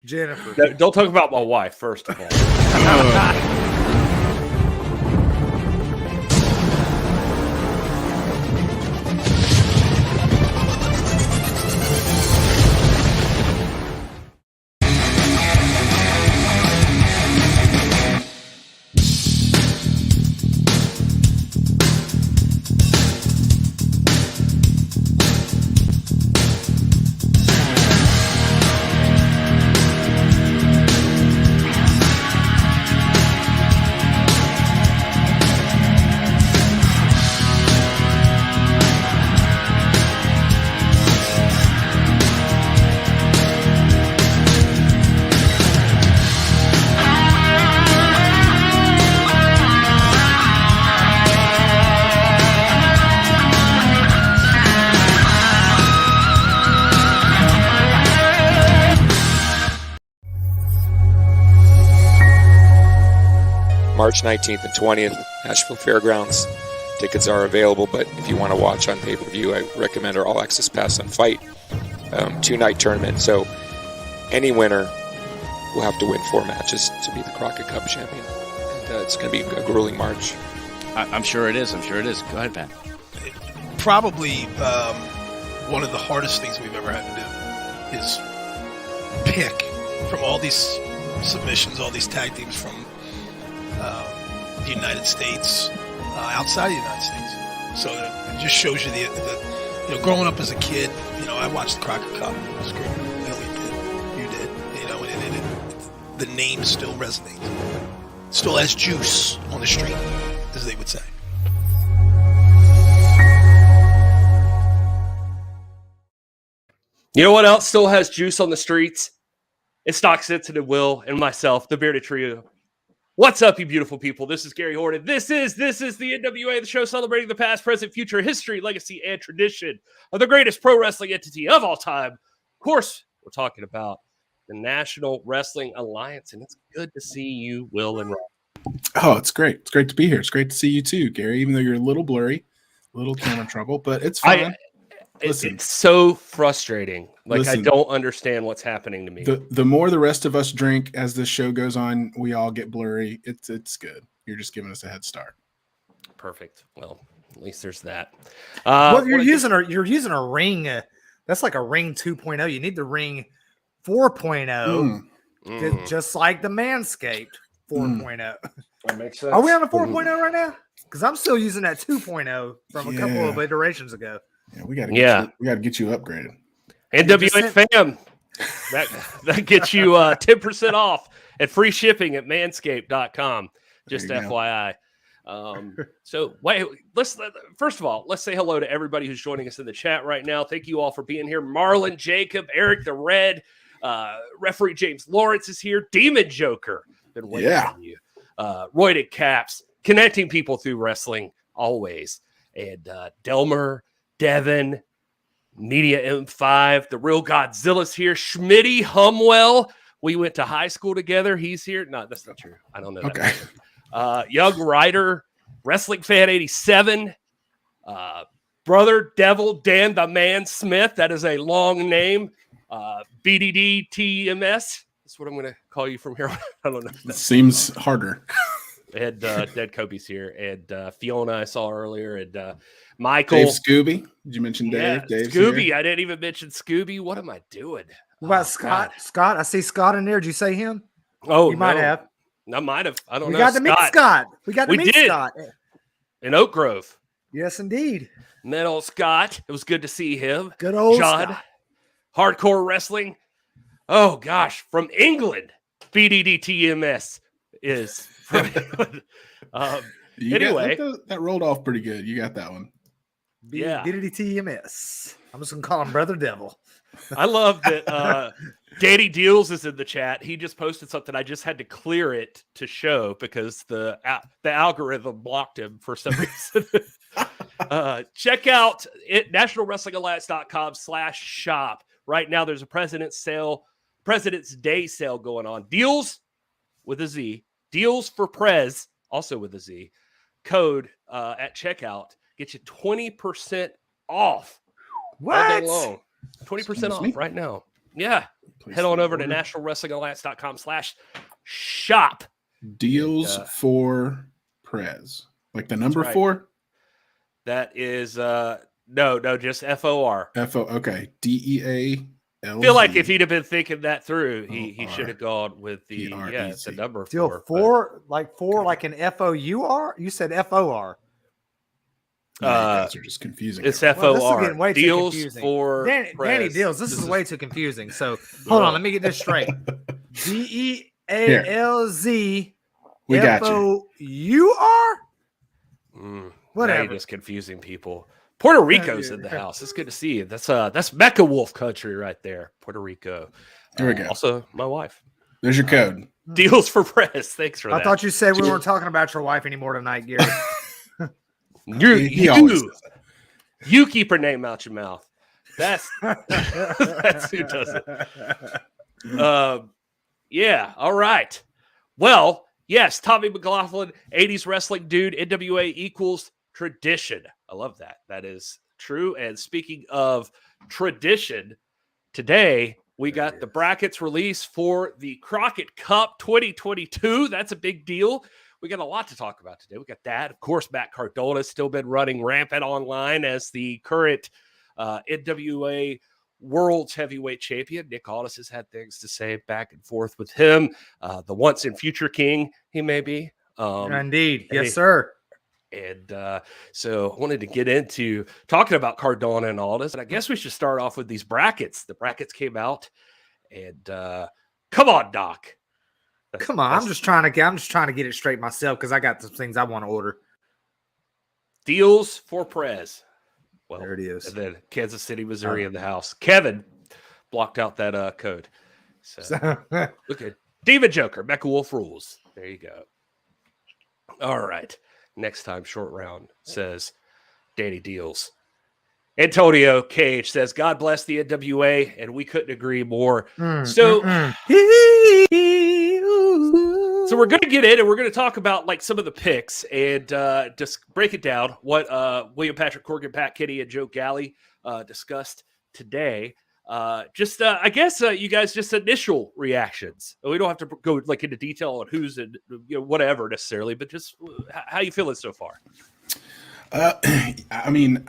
Jennifer. Don't talk about my wife, first of all. March 19th and 20th, Nashville Fairgrounds. Tickets are available, but if you want to watch on pay-per-view, I recommend our All Access Pass on Fight 2-night tournament. So any winner will have to win 4 matches to be the Crockett Cup champion. And it's going to be a grueling march. I'm sure it is. Go ahead, Pat. Probably one of the hardest things we've ever had to do is pick from all these submissions, all these tag teams from the United States, outside the United States. So it just shows you the growing up as a kid, I watched the Crockett Cup. It was great. You did. The name still resonates. Still has juice on the street, as they would say. You know what else still has juice on the streets? It's Stock Sensitive Will and myself, the Bearded Trio. What's up, you beautiful people? This is Gary Horton. This is the NWA, the show celebrating the past, present, future, history, legacy, and tradition of the greatest pro wrestling entity of all time. Of course, we're talking about the National Wrestling Alliance, and it's good to see you, Will and Rob. Oh, it's great. It's great to be here. It's great to see you too, Gary, even though you're a little blurry, a little camera trouble, but it's fine. It's so frustrating. I don't understand what's happening to me. The more the rest of us drink as this show goes on, we all get blurry. It's good. You're just giving us a head start. Perfect. Well, at least there's that. Well, you're using a ring. That's like a ring 2.0. You need the ring 4.0, just like the Manscaped 4.0. That makes sense. Are we on the 4.0 right now? Because I'm still using that 2.0 from a couple of iterations ago. Yeah, we got to get you upgraded. NWA fam, that gets you 10% off and free shipping at manscaped.com. Just FYI. So wait, first of all, let's say hello to everybody who's joining us in the chat right now. Thank you all for being here. Marlon, Jacob, Eric the Red, referee James Lawrence is here. Demon Joker, been waiting on you. Royded Caps, connecting people through wrestling always. And Delmer, Devin, Media M5, the real Godzilla's here. Schmitty Humwell, we went to high school together. He's here. No, that's not true. I don't know. Okay. Young Ryder, Wrestling Fan 87, Brother Devil Dan the Man Smith. That is a long name. BDD TMS. That's what I'm going to call you from here on. I don't know. It seems harder. And Dead Kobe's here. And Fiona I saw earlier. And Michael. Dave Scooby. Did you mention Dave? Yeah, Scooby. Here. I didn't even mention Scooby. What am I doing? What about Scott? God. Scott. I see Scott in there. Did you say him? Oh, you might have. I might have. I don't know. We got to meet Scott. We got to meet Scott. In Oak Grove. Yes, indeed. Met old Scott. It was good to see him. Good old Scott. Hardcore Wrestling. Oh, gosh. From England. BDDTMS is from England. Anyway. That rolled off pretty good. You got that one. Yeah. BDDTMS. I'm just going to call him Brother Devil. I love that Danny Deals is in the chat. He just posted something. I just had to clear it to show because the algorithm blocked him for some reason. Check out it, nationalwrestlingalliance.com/shop. Right now, there's a President's Day sale going on. Deals with a Z. Deals for Prez, also with a Z. Code at checkout. Get you 20% off. What? All day long. 20% off right now. Yeah. Place Head on the over to order. nationalwrestlingalliance.com/shop. Deals for Prez. Like the number right. 4? That is no, just FOR. Okay. DEALZ. I feel like if he'd have been thinking that through, he should have gone with the PREZ. number Deal 4. four, like an FOUR? You said FOR. You guys are just confusing. It's everyone. Well, this is FOR. getting way too Deals confusing. for Danny Prez. Deals. This is way too confusing. So hold on, let me get this straight. DEALZ. We got you. FOUR? Now Whatever. you're just confusing people. Puerto Rico's in the house. It's good to see you. That's Mecha Wolf country right there. Puerto Rico. There we go. Also, my wife. There's your code. Deals for Prez. Thanks for that. I thought you said we weren't talking about your wife anymore tonight, Gary. He always does that. You keep her name out your mouth. That's who does it. Yeah. All right. Well, yes, Tommy McLaughlin, 80s wrestling dude, NWA equals tradition. I love that. That is true. And speaking of tradition, today we got the brackets released for the Crockett Cup 2022. That's a big deal. We got a lot to talk about today. We got that. Of course, Matt Cardona has still been running rampant online as the current NWA World's Heavyweight Champion. Nick Aldis has had things to say back and forth with him. The once and future king, he may be. Indeed. Yes, sir. And so I wanted to get into talking about Cardona and all this. And I guess we should start off with these brackets. The brackets came out. And come on, Doc. Come on. I'm just trying to get it straight myself because I got some things I want to order. Deals for Prez. Well, there it is. And then Kansas City, Missouri in the house. Kevin blocked out that code. So look at Diva Joker, Mecha Wolf rules. There you go. All right. Next time, short round says Danny Deals. Antonio Cage says, God bless the NWA, and we couldn't agree more. So we're going to get in and we're going to talk about like some of the picks and just break it down what William Patrick Corgan, Pat Kenney, and Joe Galli discussed today. I guess you guys just initial reactions. We don't have to go like into detail on who's in, whatever necessarily, but just how you feeling so far? I mean,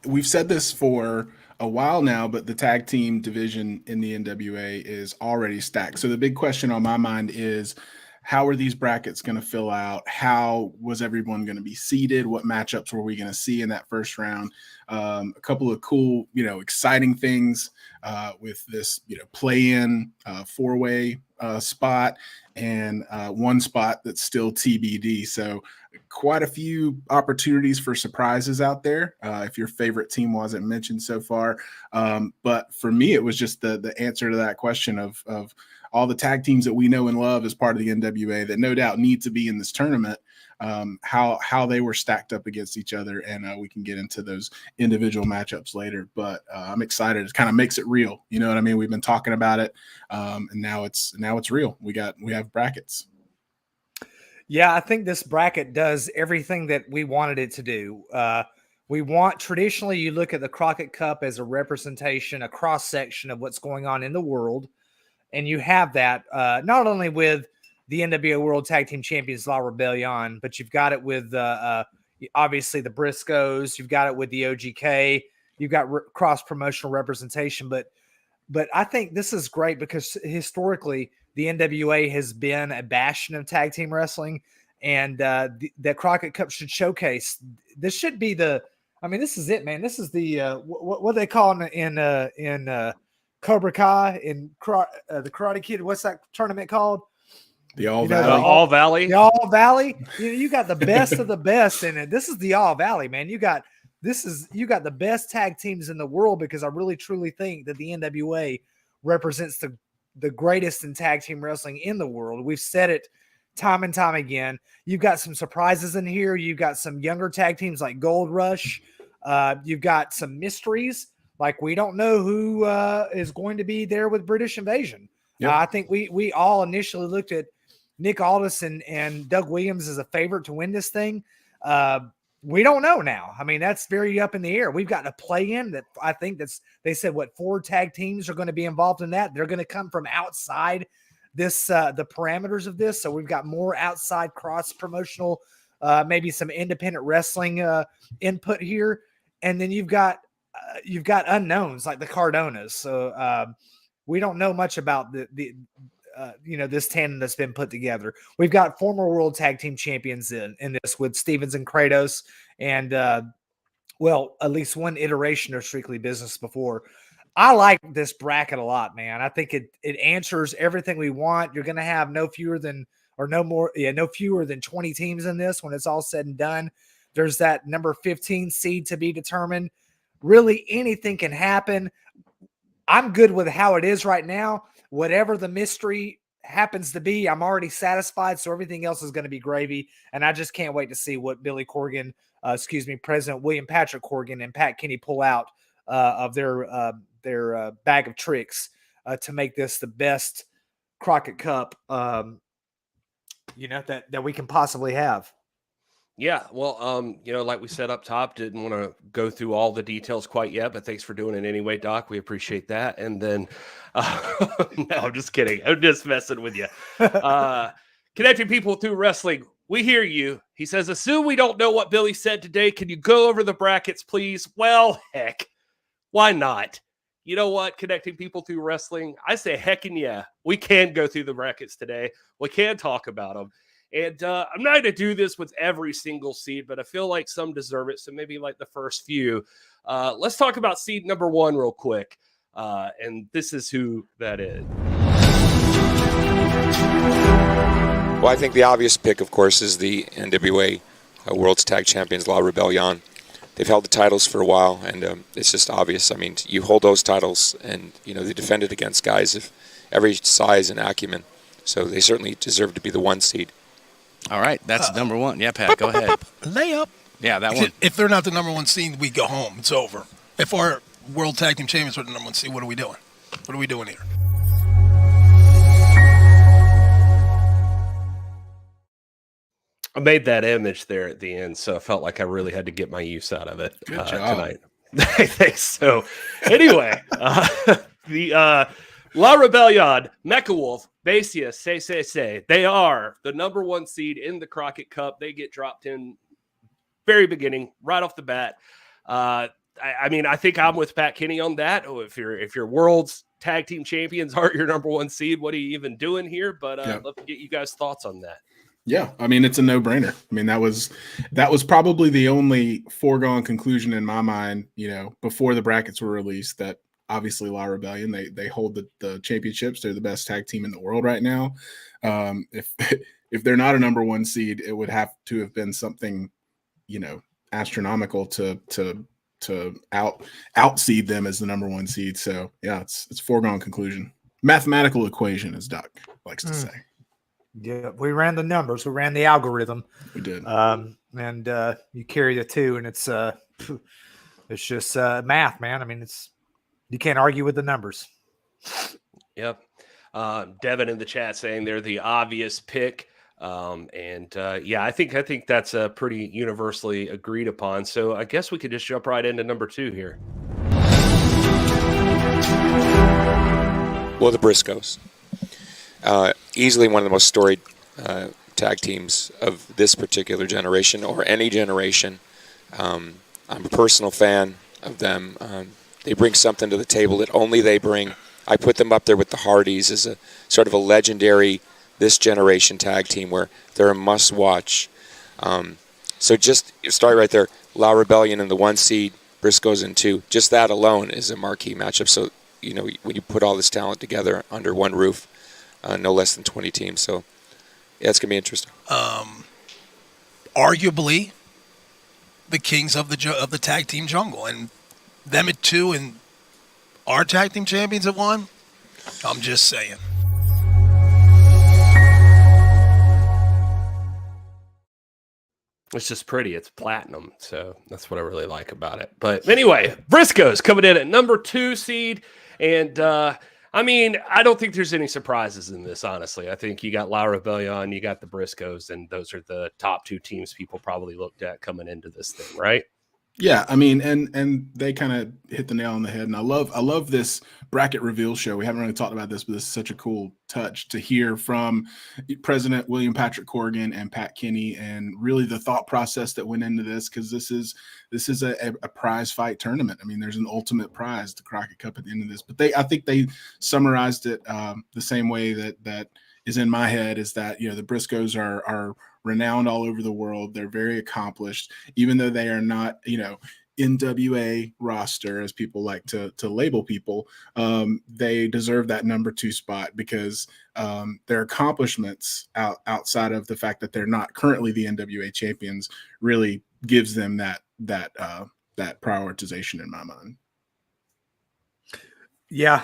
we've said this for a while now, but the tag team division in the NWA is already stacked. So the big question on my mind is, how are these brackets going to fill out? How was everyone going to be seated? What matchups were we going to see in that first round? A couple of cool, exciting things with this, play-in four-way spot and one spot that's still TBD. So quite a few opportunities for surprises out there. If your favorite team wasn't mentioned so far. But for me, it was just the answer to that question of all the tag teams that we know and love as part of the NWA that no doubt need to be in this tournament, how they were stacked up against each other. And we can get into those individual matchups later, but I'm excited. It kind of makes it real. You know what I mean? We've been talking about it and now it's real. We have brackets. Yeah, I think this bracket does everything that we wanted it to do. Traditionally, you look at the Crockett Cup as a representation, a cross-section of what's going on in the world. And you have that not only with the NWA World Tag Team Champions La Rebellion, but you've got it with obviously the Briscoes. You've got it with the OGK. You've got cross-promotional representation. But I think this is great because historically the NWA has been a bastion of tag team wrestling, and the Crockett Cup should showcase. This should be this is it, man. This is the what they call in Cobra Kai in the Karate Kid. What's that tournament called? The All Valley. All Valley. The All Valley. You got the best of the best in it. This is the All Valley, man. You got the best tag teams in the world because I really truly think that the NWA represents the greatest in tag team wrestling in the world. We've said it time and time again. You've got some surprises in here. You've got some younger tag teams like Gold Rush. You've got some mysteries. Like we don't know who is going to be there with British Invasion. Yep. I think we all initially looked at Nick Aldis and Doug Williams as a favorite to win this thing. we don't know now. I mean, that's very up in the air. We've got a play-in that I think they said 4 tag teams are going to be involved in that. They're going to come from outside this the parameters of this. So we've got more outside cross promotional, maybe some independent wrestling input here, and then you've got unknowns like the Cardonas. So we don't know much about the this tandem that's been put together. We've got former world tag team champions in this with Stevens and Kratos, and at least one iteration of Strictly Business before. I like this bracket a lot, man. I think it answers everything we want. You're going to have no fewer than 20 teams in this when it's all said and done. There's that number 15 seed to be determined. Really, anything can happen. I'm good with how it is right now. Whatever the mystery happens to be, I'm already satisfied. So everything else is going to be gravy. And I just can't wait to see what President William Patrick Corgan and Pat Kenney pull out of their bag of tricks to make this the best Crockett Cup, that we can possibly have. Yeah, well, like we said up top, didn't want to go through all the details quite yet, but thanks for doing it anyway, Doc. We appreciate that. And then, no, I'm just kidding. I'm just messing with you. Connecting people through wrestling. We hear you. He says, assume we don't know what Billy said today. Can you go over the brackets, please? Well, heck, why not? You know what? Connecting people through wrestling. I say, heckin' yeah. We can go through the brackets today. We can talk about them. And I'm not going to do this with every single seed, but I feel like some deserve it. So maybe like the first few. Let's talk about seed number 1 real quick. And this is who that is. Well, I think the obvious pick, of course, is the NWA World's Tag Champions, La Rebellion. They've held the titles for a while, and it's just obvious. I mean, you hold those titles, and, they defended against guys of every size and acumen. So they certainly deserve to be the 1 seed. All right, that's number 1. Yeah, Pat, go ahead. Layup. Yeah, that one. If they're not the number 1 seed, we go home. It's over. If our World Tag Team Champions are the number 1 seed, what are we doing? What are we doing here? I made that image there at the end, so I felt like I really had to get my use out of it tonight. Thanks. So, anyway, the La Rebellion, Mecha Wolf, Bestia, say. They are the number 1 seed in the Crockett Cup. They get dropped in very beginning, right off the bat. I think I'm with Pat Kenney on that. Oh, if your world's tag team champions aren't your number 1 seed, what are you even doing here? But let's get you guys' thoughts on that. Yeah, I mean, it's a no-brainer. I mean, that was probably the only foregone conclusion in my mind, before the brackets were released, that obviously La Rebellion, they hold the championships. They're the best tag team in the world right now. If they're not a number 1 seed, it would have to have been something, astronomical to outseed them as the number 1 seed. So yeah, it's a foregone conclusion. Mathematical equation, as Doc likes to say. Yeah, we ran the numbers. We ran the algorithm. We did. And you carry the 2, and it's just math, man. I mean, you can't argue with the numbers. Yep. Devin in the chat saying they're the obvious pick. I think that's pretty universally agreed upon. So I guess we could just jump right into number 2 here. Well, the Briscoes. Easily one of the most storied tag teams of this particular generation, or any generation. I'm a personal fan of them. They bring something to the table that only they bring. I put them up there with the Hardys as a sort of a legendary this generation tag team where they're a must-watch. So just start right there. La Rebellion in the 1 seed, Briscoes in 2. Just that alone is a marquee matchup. So, when you put all this talent together under one roof, no less than 20 teams. So, yeah, it's going to be interesting. Arguably, the kings of the tag team jungle. And them at 2 and our tag team champions at 1, I'm just saying. It's just pretty. It's platinum. So that's what I really like about it. But anyway, Briscoes coming in at number 2 seed. And I mean, I don't think there's any surprises in this, honestly. I think you got La Rebellion, you got the Briscoes, and those are the top two teams people probably looked at coming into this thing, right? Yeah, I mean, and they kind of hit the nail on the head. And I love this bracket reveal show. We haven't really talked about this, but this is such a cool touch to hear from President William Patrick Corgan and Pat Kenney, and really the thought process that went into this, because this is a prize fight tournament. I mean, there's an ultimate prize, the Crockett Cup, at the end of this. But I think they summarized it the same way that is in my head, is that, you know, the Briscoes are renowned all over the world. They're very accomplished, even though they are not, you know, NWA roster, as people like to label people. They deserve that number 2 spot because their accomplishments outside of the fact that they're not currently the NWA champions really gives them that prioritization in my mind. Yeah,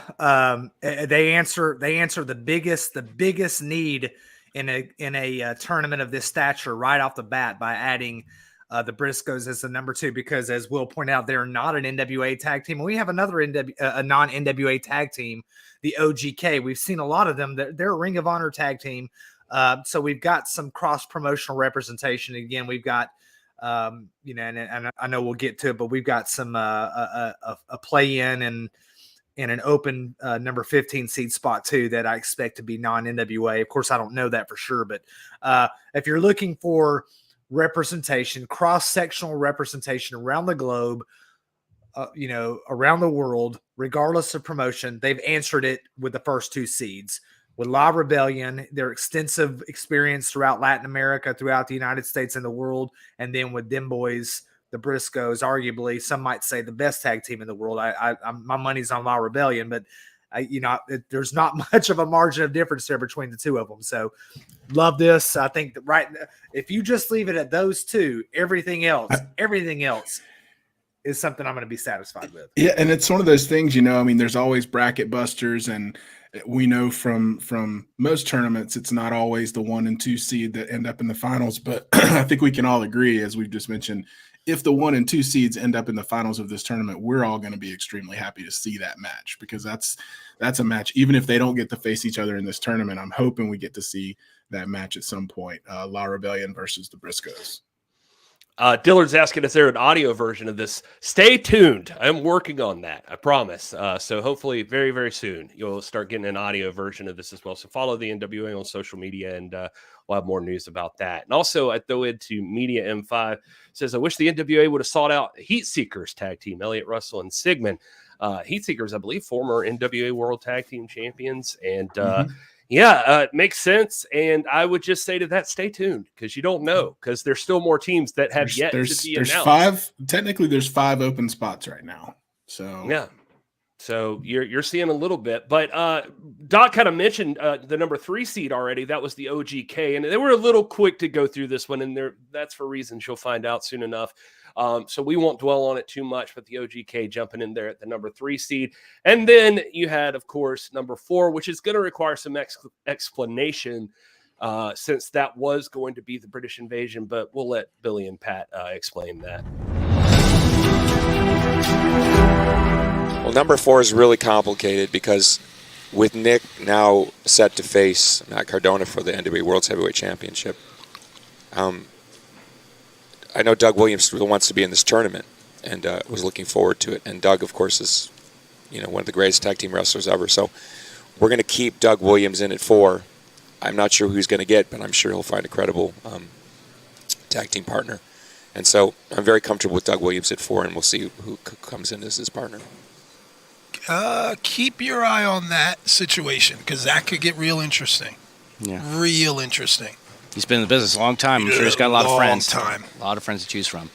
they answer the biggest need in a tournament of this stature right off the bat by adding the Briscoes as the number 2, because, as Will pointed out, they're not an NWA tag team. We have another a non-NWA tag team, the OGK. We've seen a lot of them. They're a Ring of Honor tag team, so we've got some cross promotional representation. Again, we've got you know, and I know we'll get to it, but we've got some a play in and an open number 15 seed spot too that I expect to be non-NWA. Of course, I don't know that for sure, but if you're looking for representation, cross-sectional representation around the globe, you know, around the world, regardless of promotion, they've answered it with the first 2 seeds. With La Rebellion, their extensive experience throughout Latin America, throughout the United States and the world, and then with them boys, the Briscoes, arguably some might say the best tag team in the world. My money's on La Rebellion, but you know, there's not much of a margin of difference there between the 2 of them. So love this. I think that if you just leave it at those 2, everything else is something I'm going to be satisfied with. Yeah, and it's one of those things, you know, I mean, there's always bracket busters, and we know from most tournaments, it's not always the 1 and 2 seed that end up in the finals. But I think we can all agree, as we've just mentioned, if the 1 and 2 seeds end up in the finals of this tournament, we're all going to be extremely happy to see that match, because that's a match. Even if they don't get to face each other in this tournament, I'm hoping we get to see that match at some point. La Rebellion versus the Briscoes. Dillard's asking, is there an audio version of this? Stay tuned. I'm working on that. I promise. So hopefully very, very soon you'll start getting an audio version of this as well. So follow the NWA on social media, and we'll have more news about that. And also, I throw into Media M5, says, I wish the NWA would have sought out Heat Seekers tag team, Elliot Russell and Sigmund. Heat Seekers, I believe, former NWA World Tag Team Champions. And it makes sense. And I would just say to that, stay tuned, because you don't know, because there's still more teams that have yet to be announced. There's 5 open spots right now. So yeah. So you're seeing a little bit, but Doc kind of mentioned the number 3 seed already. That was the OGK, and they were a little quick to go through this one, and that's for reasons you'll find out soon enough. So we won't dwell on it too much, but the OGK jumping in there at the number 3 seed. And then you had, of course, number 4, which is going to require some explanation since that was going to be the British Invasion, but we'll let Billy and Pat explain that. Well, number 4 is really complicated because with Nick now set to face Matt Cardona for the NWA World Heavyweight Championship, I know Doug Williams really wants to be in this tournament and was looking forward to it. And Doug, of course, is one of the greatest tag team wrestlers ever. So we're going to keep Doug Williams in at 4. I'm not sure who he's going to get, but I'm sure he'll find a credible tag team partner. And so I'm very comfortable with Doug Williams at 4, and we'll see who comes in as his partner. Keep your eye on that situation, because that could get real interesting. Yeah. Real interesting. He's been in the business a long time. I'm sure he's got a lot of friends. Long time. A lot of friends to choose from.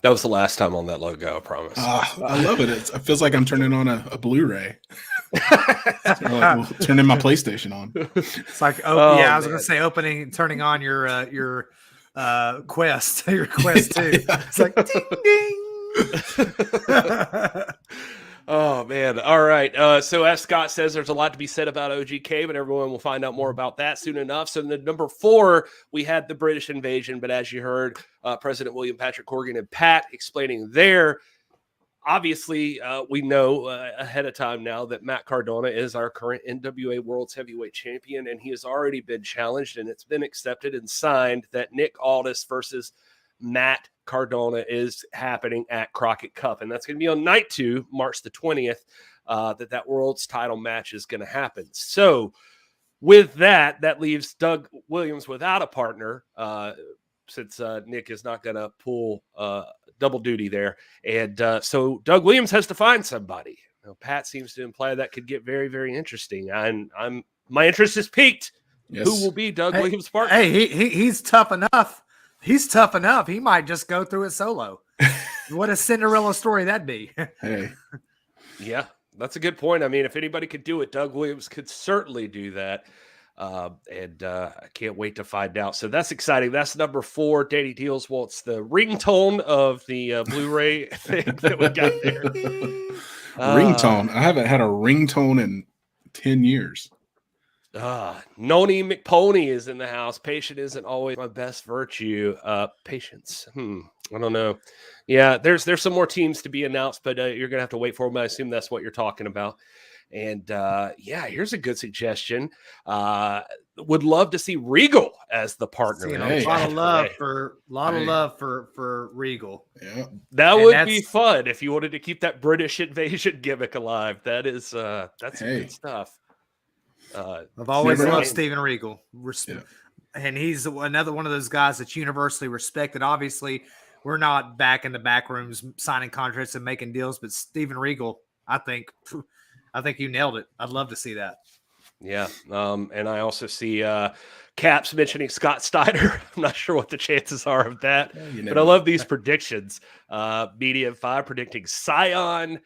That was the last time on that logo, I promise. I love it. It feels like I'm turning on a Blu-ray. We'll turn in my PlayStation on. It's like, I was going to say turning on your Quest, your Quest 2. It's like, ding, ding. Oh man, man. All right. So as Scott says, there's a lot to be said about OGK, but everyone will find out more about that soon enough. So the number 4, we had the British invasion, but as you heard, President William Patrick Corgan and Pat explaining there, obviously, we know ahead of time now that Matt Cardona is our current NWA World's Heavyweight Champion, and he has already been challenged, and it's been accepted and signed that Nick Aldis versus Matt Cardona is happening at Crockett Cup, and that's going to be on night 2, March the 20th, that world's title match is going to happen. So with that leaves Doug Williams without a partner, since Nick is not going to pull double duty there. And so Doug Williams has to find somebody. Pat seems to imply that could get very, very interesting. And my interest is piqued. Yes. Who will be Doug Williams' partner? Hey, he's tough enough. He's tough enough. He might just go through it solo. What a Cinderella story that'd be. Hey. Yeah, that's a good point. I mean, if anybody could do it, Doug Williams could certainly do that. And I can't wait to find out. So that's exciting. That's number 4. Danny Deals wants the ringtone of the Blu-ray thing that we got there. Ringtone. I haven't had a ringtone in 10 years. Noni McPony is in the house. Patient isn't always my best virtue. Patience. I don't know. Yeah, there's some more teams to be announced, but you're gonna have to wait for them. I assume that's what you're talking about. And yeah, here's a good suggestion. Would love to see Regal as the partner. A lot of love for Regal. Yeah, that would be fun if you wanted to keep that British invasion gimmick alive. That is that's good stuff. I've always loved Steven Regal, and he's another one of those guys that's universally respected. Obviously, we're not back in the back rooms signing contracts and making deals, but Steven Regal, I think you nailed it. I'd love to see that. Yeah, and I also see Caps mentioning Scott Steiner. I'm not sure what the chances are of that, but I love these predictions. Media 5 predicting Scion,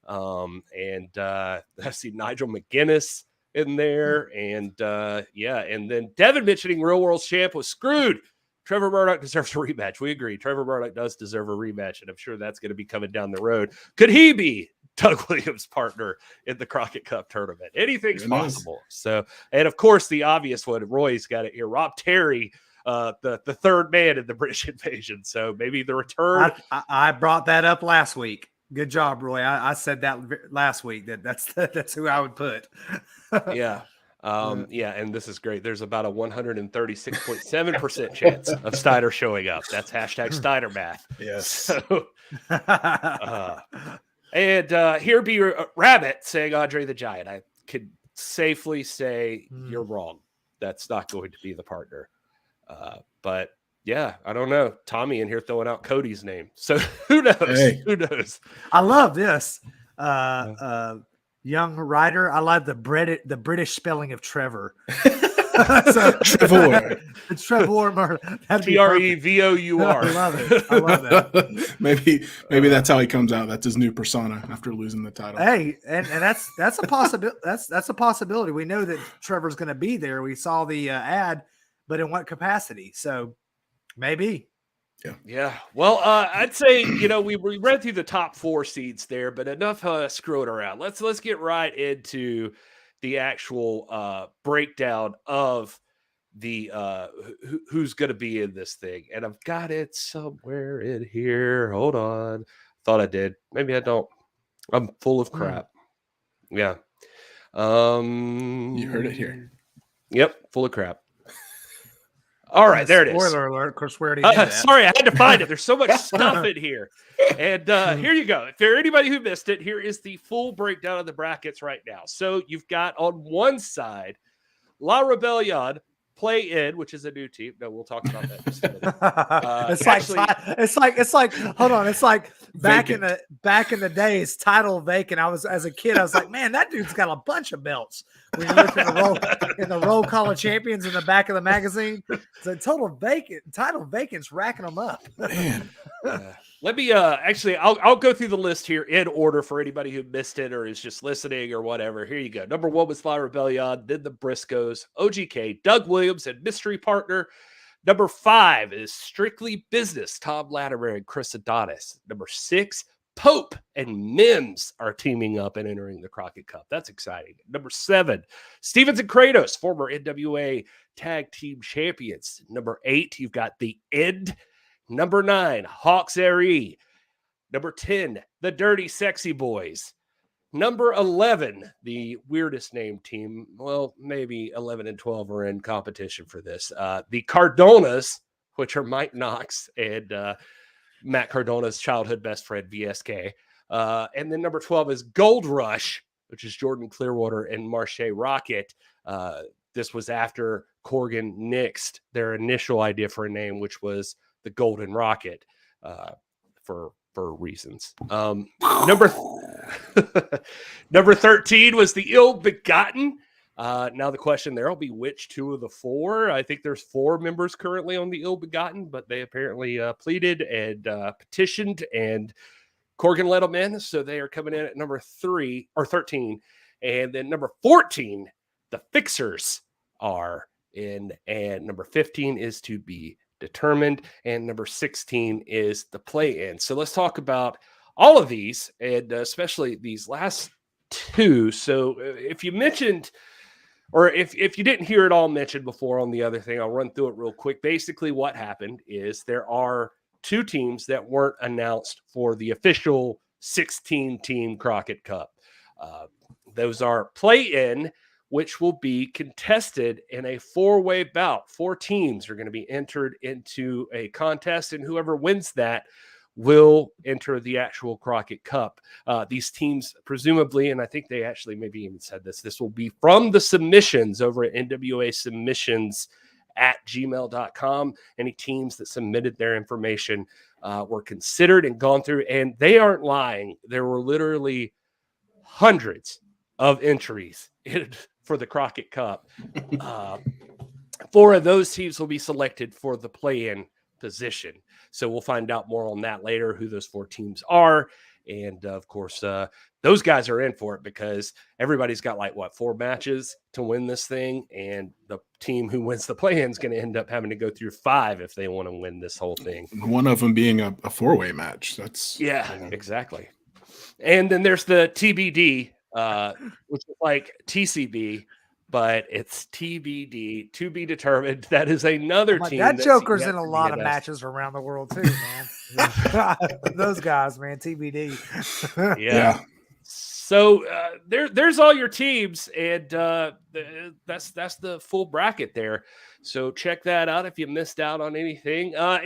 and I see Nigel McGuinness in there, and and then Devin mentioning Real World Champ was screwed. Trevor Murdoch deserves a rematch. We agree. Trevor Murdoch does deserve a rematch, and I'm sure that's going to be coming down the road. Could he be Doug Williams' partner in the Crockett Cup tournament? Anything's possible. So, and of course, the obvious one, Roy's got it here. Rob Terry, the third man in the British invasion. So maybe the return. I brought that up last week. Good job, Roy. I said that last week. That's who I would put. Yeah. And this is great. There's about a 136.7% chance of Steiner showing up. That's hashtag Steiner math. Yes. So, and here be Rabbit saying Andre the Giant. I could safely say you're wrong. That's not going to be the partner. But yeah, I don't know. Tommy in here throwing out Cody's name. So who knows? Hey. Who knows? I love this. Young Ryder. I love the British spelling of Trevor. Trevor. Trevor. Trevor. I love it. I love that. maybe that's how he comes out. That's his new persona after losing the title. Hey, and that's a possibility. That's a possibility. We know that Trevor's going to be there. We saw the ad, but in what capacity? So maybe. Yeah. Well, I'd say, we read through the top 4 seeds there, but enough screwing around. Let's get right into the actual breakdown of the who's going to be in this thing. And I've got it somewhere in here. Hold on. Thought I did. Maybe I don't. I'm full of crap. Yeah. You heard it here. Yep. Full of crap. All right, there it is. Spoiler alert. Of course, where did he sorry, I had to find it. There's so much stuff in here. And here you go. If there anybody who missed it, here is the full breakdown of the brackets right now. So you've got on one side, La Rebellion play in, which is a new team. No, we'll talk about that in just a minute. It's like hold on. It's like back in the days, title vacant. As a kid, I was like, man, that dude's got a bunch of belts. When you look in the roll call of champions in the back of the magazine, the title vacant's racking them up. Man. Let me I'll go through the list here in order for anybody who missed it or is just listening or whatever. Here you go. Number 1 was La Rebellion, then the Briscoes, OGK, Doug Williams, and mystery partner. Number 5 is Strictly Business, Thom Latimer and Chris Adonis. Number 6, Pope and Mims are teaming up and entering the Crockett Cup. That's exciting. Number 7, Stevens and Kratos, former NWA Tag Team Champions. Number 8, you've got The End. Number 9, Hawks R.E. Number 10, The Dirty Sexy Boys. Number 11, the weirdest named team. Well, maybe 11 and 12 are in competition for this. The Cardonas, which are Mike Knox and Matt Cardona's childhood best friend, VSK. And then number 12 is Gold Rush, which is Jordan Clearwater and Marche Rocket. This was after Corgan nixed their initial idea for a name, which was the Golden Rocket, for reasons. Number 13 was the Ill Begotten. Now the question there will be which 2 of the 4. I think there's 4 members currently on the Ill Begotten, but they apparently pleaded and petitioned, and Corgan let them in, so they are coming in at number 3 or 13, and then number 14, the Fixers are in, and number 15 is to be determined, and number 16 is the play-in. So let's talk about all of these, and especially these last 2. So if you mentioned, or if you didn't hear it all mentioned before on the other thing, I'll run through it real quick. Basically what happened is there are 2 teams that weren't announced for the official 16-team Crockett Cup. Those are play-in, which will be contested in a 4-way bout. 4 teams are going to be entered into a contest, and whoever wins that will enter the actual Crockett Cup. These teams, presumably, and I think they actually maybe even said this will be from the submissions over at NWA Submissions at gmail.com. Any teams that submitted their information were considered and gone through, and they aren't lying. There were literally hundreds of entries for the Crockett Cup. 4 of those teams will be selected for the play-in position. So we'll find out more on that later, who those 4 teams are. And of course, those guys are in for it because everybody's got 4 matches to win this thing. And the team who wins the play-in is going to end up having to go through 5 if they want to win this whole thing. One of them being a 4-way match. That's exactly. And then there's the TBD, which is like TCB, but it's TBD, to be determined. That is another team. That Joker's in a lot of matches around the world too, man. Those guys, man, TBD. Yeah. So there's all your teams, and that's the full bracket there. So check that out if you missed out on anything. I'll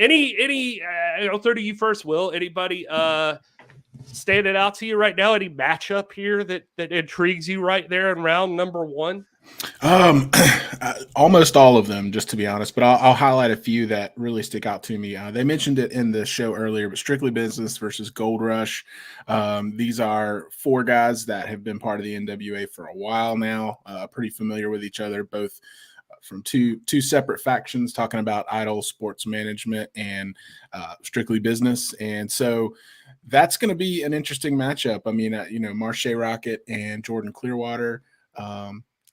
throw to you first, Will. Anybody standing out to you right now? Any matchup here that intrigues you right there in round number 1? Almost all of them, just to be honest, but I'll highlight a few that really stick out to me. They mentioned it in the show earlier, but Strictly Business versus Gold Rush. These are 4 guys that have been part of the NWA for a while now, pretty familiar with each other, both from two separate factions, talking about Idol Sports Management and Strictly Business. And so that's going to be an interesting matchup. I mean, Marche Rocket and Jordan Clearwater,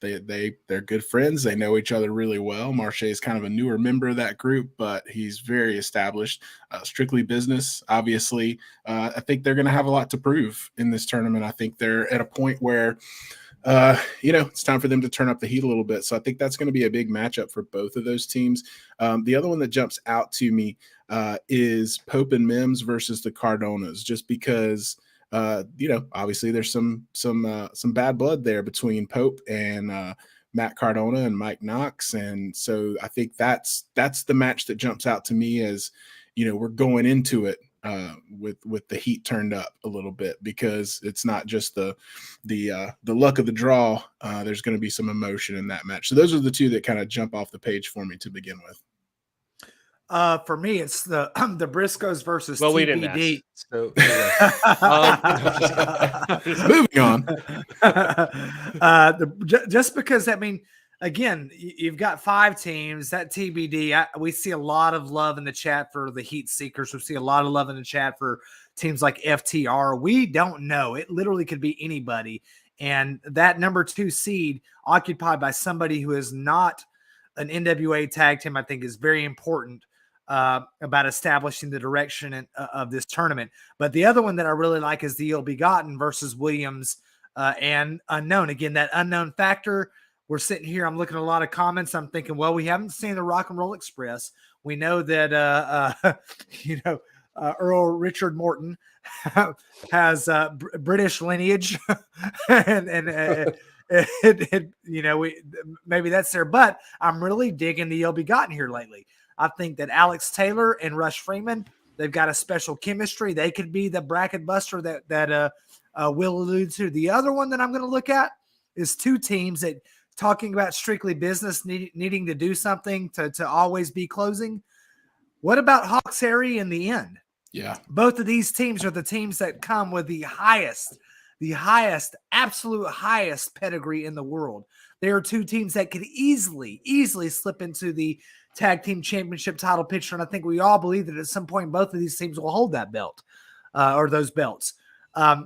they're good friends. They know each other really well. Marche is kind of a newer member of that group, but he's very established. Strictly Business, obviously, I think they're going to have a lot to prove in this tournament. I think they're at a point where, it's time for them to turn up the heat a little bit. So I think that's going to be a big matchup for both of those teams. The other one that jumps out to me is Pope and Mims versus the Cardonas, just because obviously there's some bad blood there between Pope and Matt Cardona and Mike Knox. And so I think that's the match that jumps out to me as, we're going into it with the heat turned up a little bit, because it's not just the luck of the draw. There's going to be some emotion in that match. So those are the 2 that kind of jump off the page for me to begin with. For me, it's the Briscoes versus TBD. We didn't ask, so moving on. Just because, again, you've got 5 teams. That TBD, we see a lot of love in the chat for the Heat Seekers. We see a lot of love in the chat for teams like FTR. We don't know. It literally could be anybody. And that number 2 seed occupied by somebody who is not an NWA tag team, I think, is very important about establishing the direction of this tournament. But the other one that I really like is the Ill Begotten versus Williams and Unknown. Again, that unknown factor. We're sitting here. I'm looking at a lot of comments. I'm thinking, well, we haven't seen the Rock and Roll Express. We know that, Earl Richard Morton has British lineage, and maybe that's there. But I'm really digging the Ill Begotten here lately. I think that Alex Taylor and Rush Freeman, they've got a special chemistry. They could be the bracket buster that Will alluded to. The other one that I'm going to look at is two teams that talking about strictly business, needing to do something to always be closing. What about Hawks Harry in the end? Yeah. Both of these teams are the teams that come with the absolute highest pedigree in the world. They are two teams that could easily slip into the tag team championship title picture. And I think we all believe that at some point, both of these teams will hold that belt or those belts.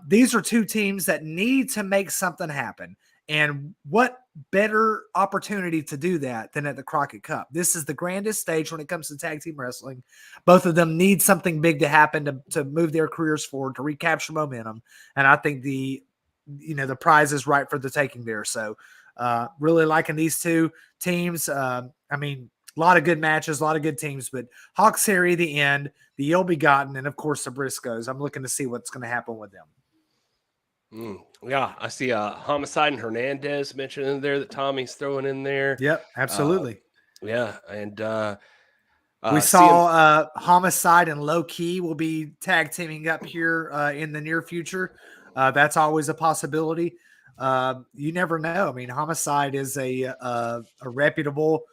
These are two teams that need to make something happen. And what better opportunity to do that than at the Crockett Cup? This is the grandest stage when it comes to tag team wrestling. Both of them need something big to happen to move their careers forward, to recapture momentum. And I think the prize is right for the taking there. So really liking these two teams. A lot of good matches, a lot of good teams, but Hawks Harry, the end, the Ill Begotten, and of course the Briscoes. I'm looking to see what's going to happen with them. Yeah, I see Homicide and Hernandez mentioned in there that Tommy's throwing in there. Yep, absolutely. And we saw Homicide and Low Key will be tag teaming up here in the near future. That's always a possibility. You never know. I mean, Homicide is a reputable,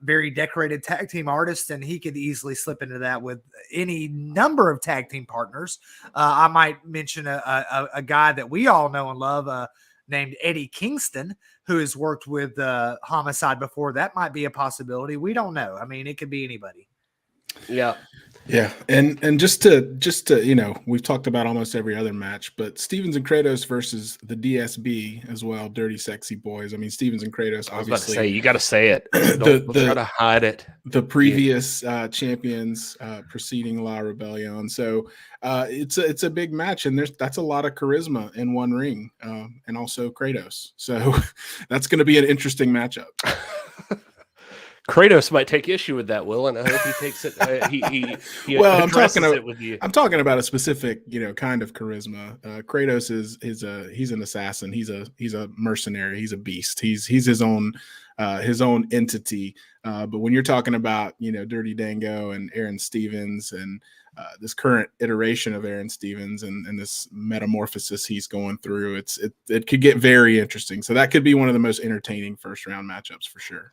very decorated tag team artist, and he could easily slip into that with any number of tag team partners. I might mention a guy that we all know and love named Eddie Kingston, who has worked with Homicide before. That might be a possibility. We don't know. I mean, it could be anybody. Yeah. Yeah. And just to, we've talked about almost every other match, but Stevens and Kratos versus the DSB as well. Dirty Sexy Boys. I mean, Stevens and Kratos, obviously. I was about to say, you got to say it. Don't try to hide it. The previous champions preceding La Rebellion. So it's a big match, and that's a lot of charisma in one ring, and also Kratos. So that's going to be an interesting matchup. Kratos might take issue with that, Will, and I hope he takes it. He well, it with you. I'm talking about a specific, kind of charisma. Kratos he's an assassin. He's a mercenary. He's a beast. He's his own entity. But when you're talking about Dirty Dango and Aaron Stevens and this current iteration of Aaron Stevens and this metamorphosis he's going through, it could get very interesting. So that could be one of the most entertaining first round matchups for sure.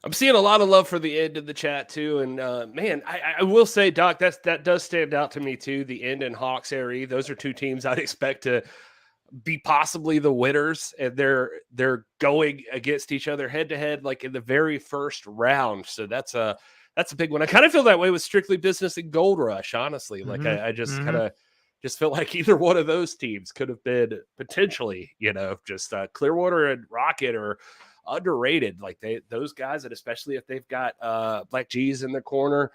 I'm seeing a lot of love for the end of the chat too, and man, I will say, Doc, that does stand out to me too. The end and Hawks Harry, those are two teams I'd expect to be possibly the winners, and they're going against each other head to head, like in the very first round. So that's a big one. I kind of feel that way with Strictly Business and Gold Rush, honestly. Like I just kind of just feel like either one of those teams could have been potentially, just Clearwater and Rocket or underrated. Like those guys, and especially if they've got Black G's in their corner,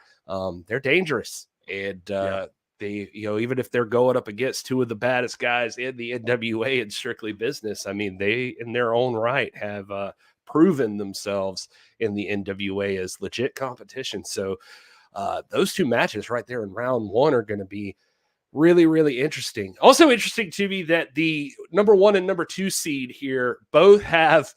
they're dangerous. And they, even if they're going up against two of the baddest guys in the NWA and Strictly Business, I mean, they in their own right have proven themselves in the NWA as legit competition. So those two matches right there in round one are going to be really, really interesting. Also interesting to me that the number 1 and number 2 seed here both have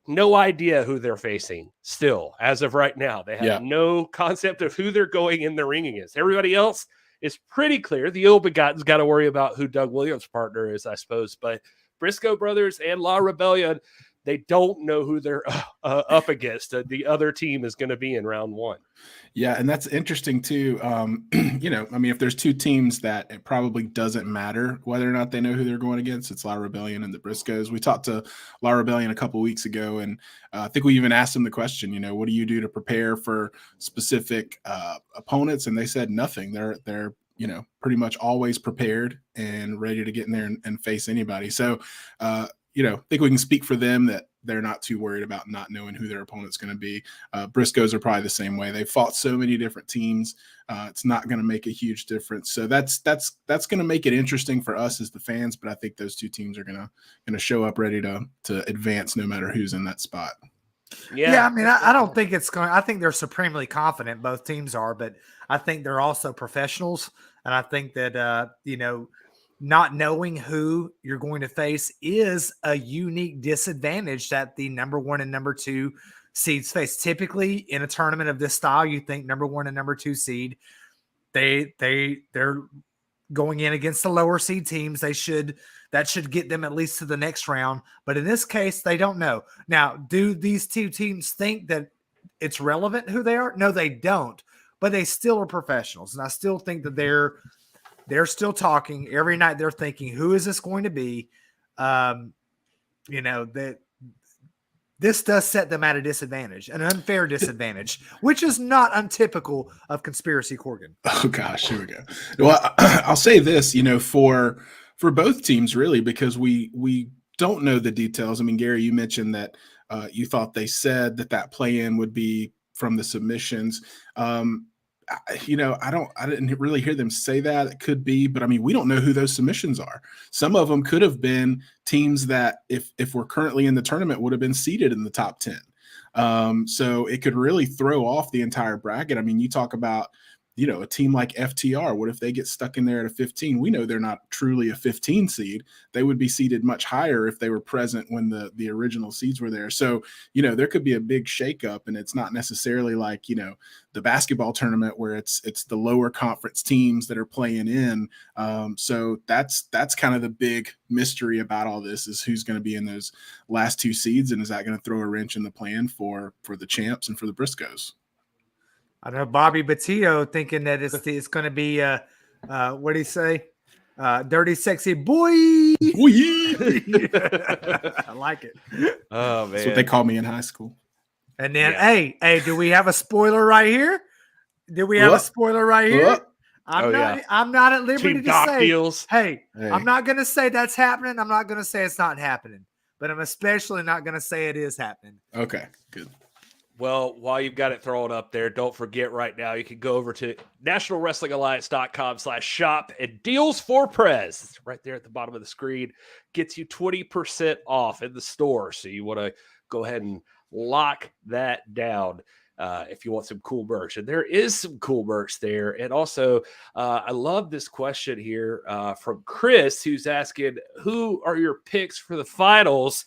no idea who they're facing still as of right now. They have no concept of who they're going in the ring against. Everybody else is pretty clear. The Ill Begotten's got to worry about who Doug Williams' partner is, I suppose. But Briscoe Brothers and La Rebellion, they don't know who they're up against. The other team is going to be in round one. Yeah, and that's interesting too. If there's two teams that it probably doesn't matter whether or not they know who they're going against, it's La Rebellion and the Briscoes. We talked to La Rebellion a couple weeks ago, and I think we even asked them the question, what do you do to prepare for specific opponents? And they said nothing. They're pretty much always prepared and ready to get in there and face anybody. So, I think we can speak for them that they're not too worried about not knowing who their opponent's going to be. Briscoes are probably the same way. They fought so many different teams. It's not going to make a huge difference. So that's going to make it interesting for us as the fans. But I think those two teams are going to show up ready to advance no matter who's in that spot. Yeah, I mean, I don't think it's going. I think they're supremely confident. Both teams are, but I think they're also professionals, and I think that not knowing who you're going to face is a unique disadvantage that the number 1 and number 2 seeds face. Typically, in a tournament of this style, you think number 1 and number 2 seed, they're going in against the lower seed teams. That should get them at least to the next round. But in this case, they don't know. Now, do these two teams think that it's relevant who they are? No, they don't. But they still are professionals, and I still think that they're still talking every night. They're thinking, who is this going to be? That this does set them at a disadvantage, an unfair disadvantage, which is not untypical of Conspiracy Corgan. Oh gosh, here we go. Well, I'll say this, for both teams really, because we don't know the details. I mean, Gary, you mentioned that you thought they said that play-in would be from the submissions. I didn't really hear them say that. It could be, but I mean, we don't know who those submissions are. Some of them could have been teams that if we're currently in the tournament would have been seeded in the top 10. So it could really throw off the entire bracket. I mean, you talk about, a team like FTR, what if they get stuck in there at a 15? We know they're not truly a 15 seed. They would be seeded much higher if they were present when the original seeds were there. So, there could be a big shakeup, and it's not necessarily like, the basketball tournament where it's the lower conference teams that are playing in. So that's kind of the big mystery about all this, is who's going to be in those last 2 seeds, and is that going to throw a wrench in the plan for the champs and for the Briscoes? I know Bobby Batillo thinking that it's going to be what do you say? Dirty, sexy boy. I like it. Oh man, that's what they called me in high school. And then, hey, do we have a spoiler right here? A spoiler right here? I'm not at liberty to say. Deals. Hey, I'm not going to say that's happening. I'm not going to say it's not happening, but I'm especially not going to say it is happening. Okay, good. Well, while you've got it thrown up there, don't forget right now, you can go over to nationalwrestlingalliance.com/shop, and Deals for Prez. It's right there at the bottom of the screen. Gets you 20% off in the store. So you want to go ahead and lock that down if you want some cool merch. And there is some cool merch there. And also, I love this question here from Chris, who's asking, who are your picks for the finals?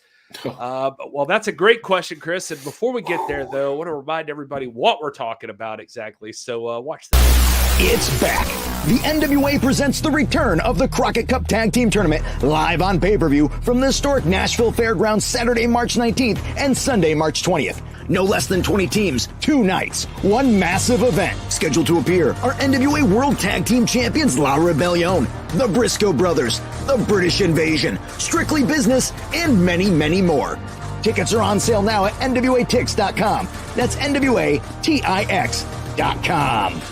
Well, that's a great question, Chris. And before we get there, though, I want to remind everybody what we're talking about exactly. So watch that. It's back. The NWA presents the return of the Crockett Cup Tag Team Tournament live on pay-per-view from the historic Nashville Fairgrounds Saturday, March 19th and Sunday, March 20th. No less than 20 teams, 2 nights, 1 massive event. Scheduled to appear are NWA World Tag Team Champions La Rebellion, the Briscoe Brothers, the British Invasion, Strictly Business, and many, many more. Tickets are on sale now at NWATix.com. That's NWATix.com.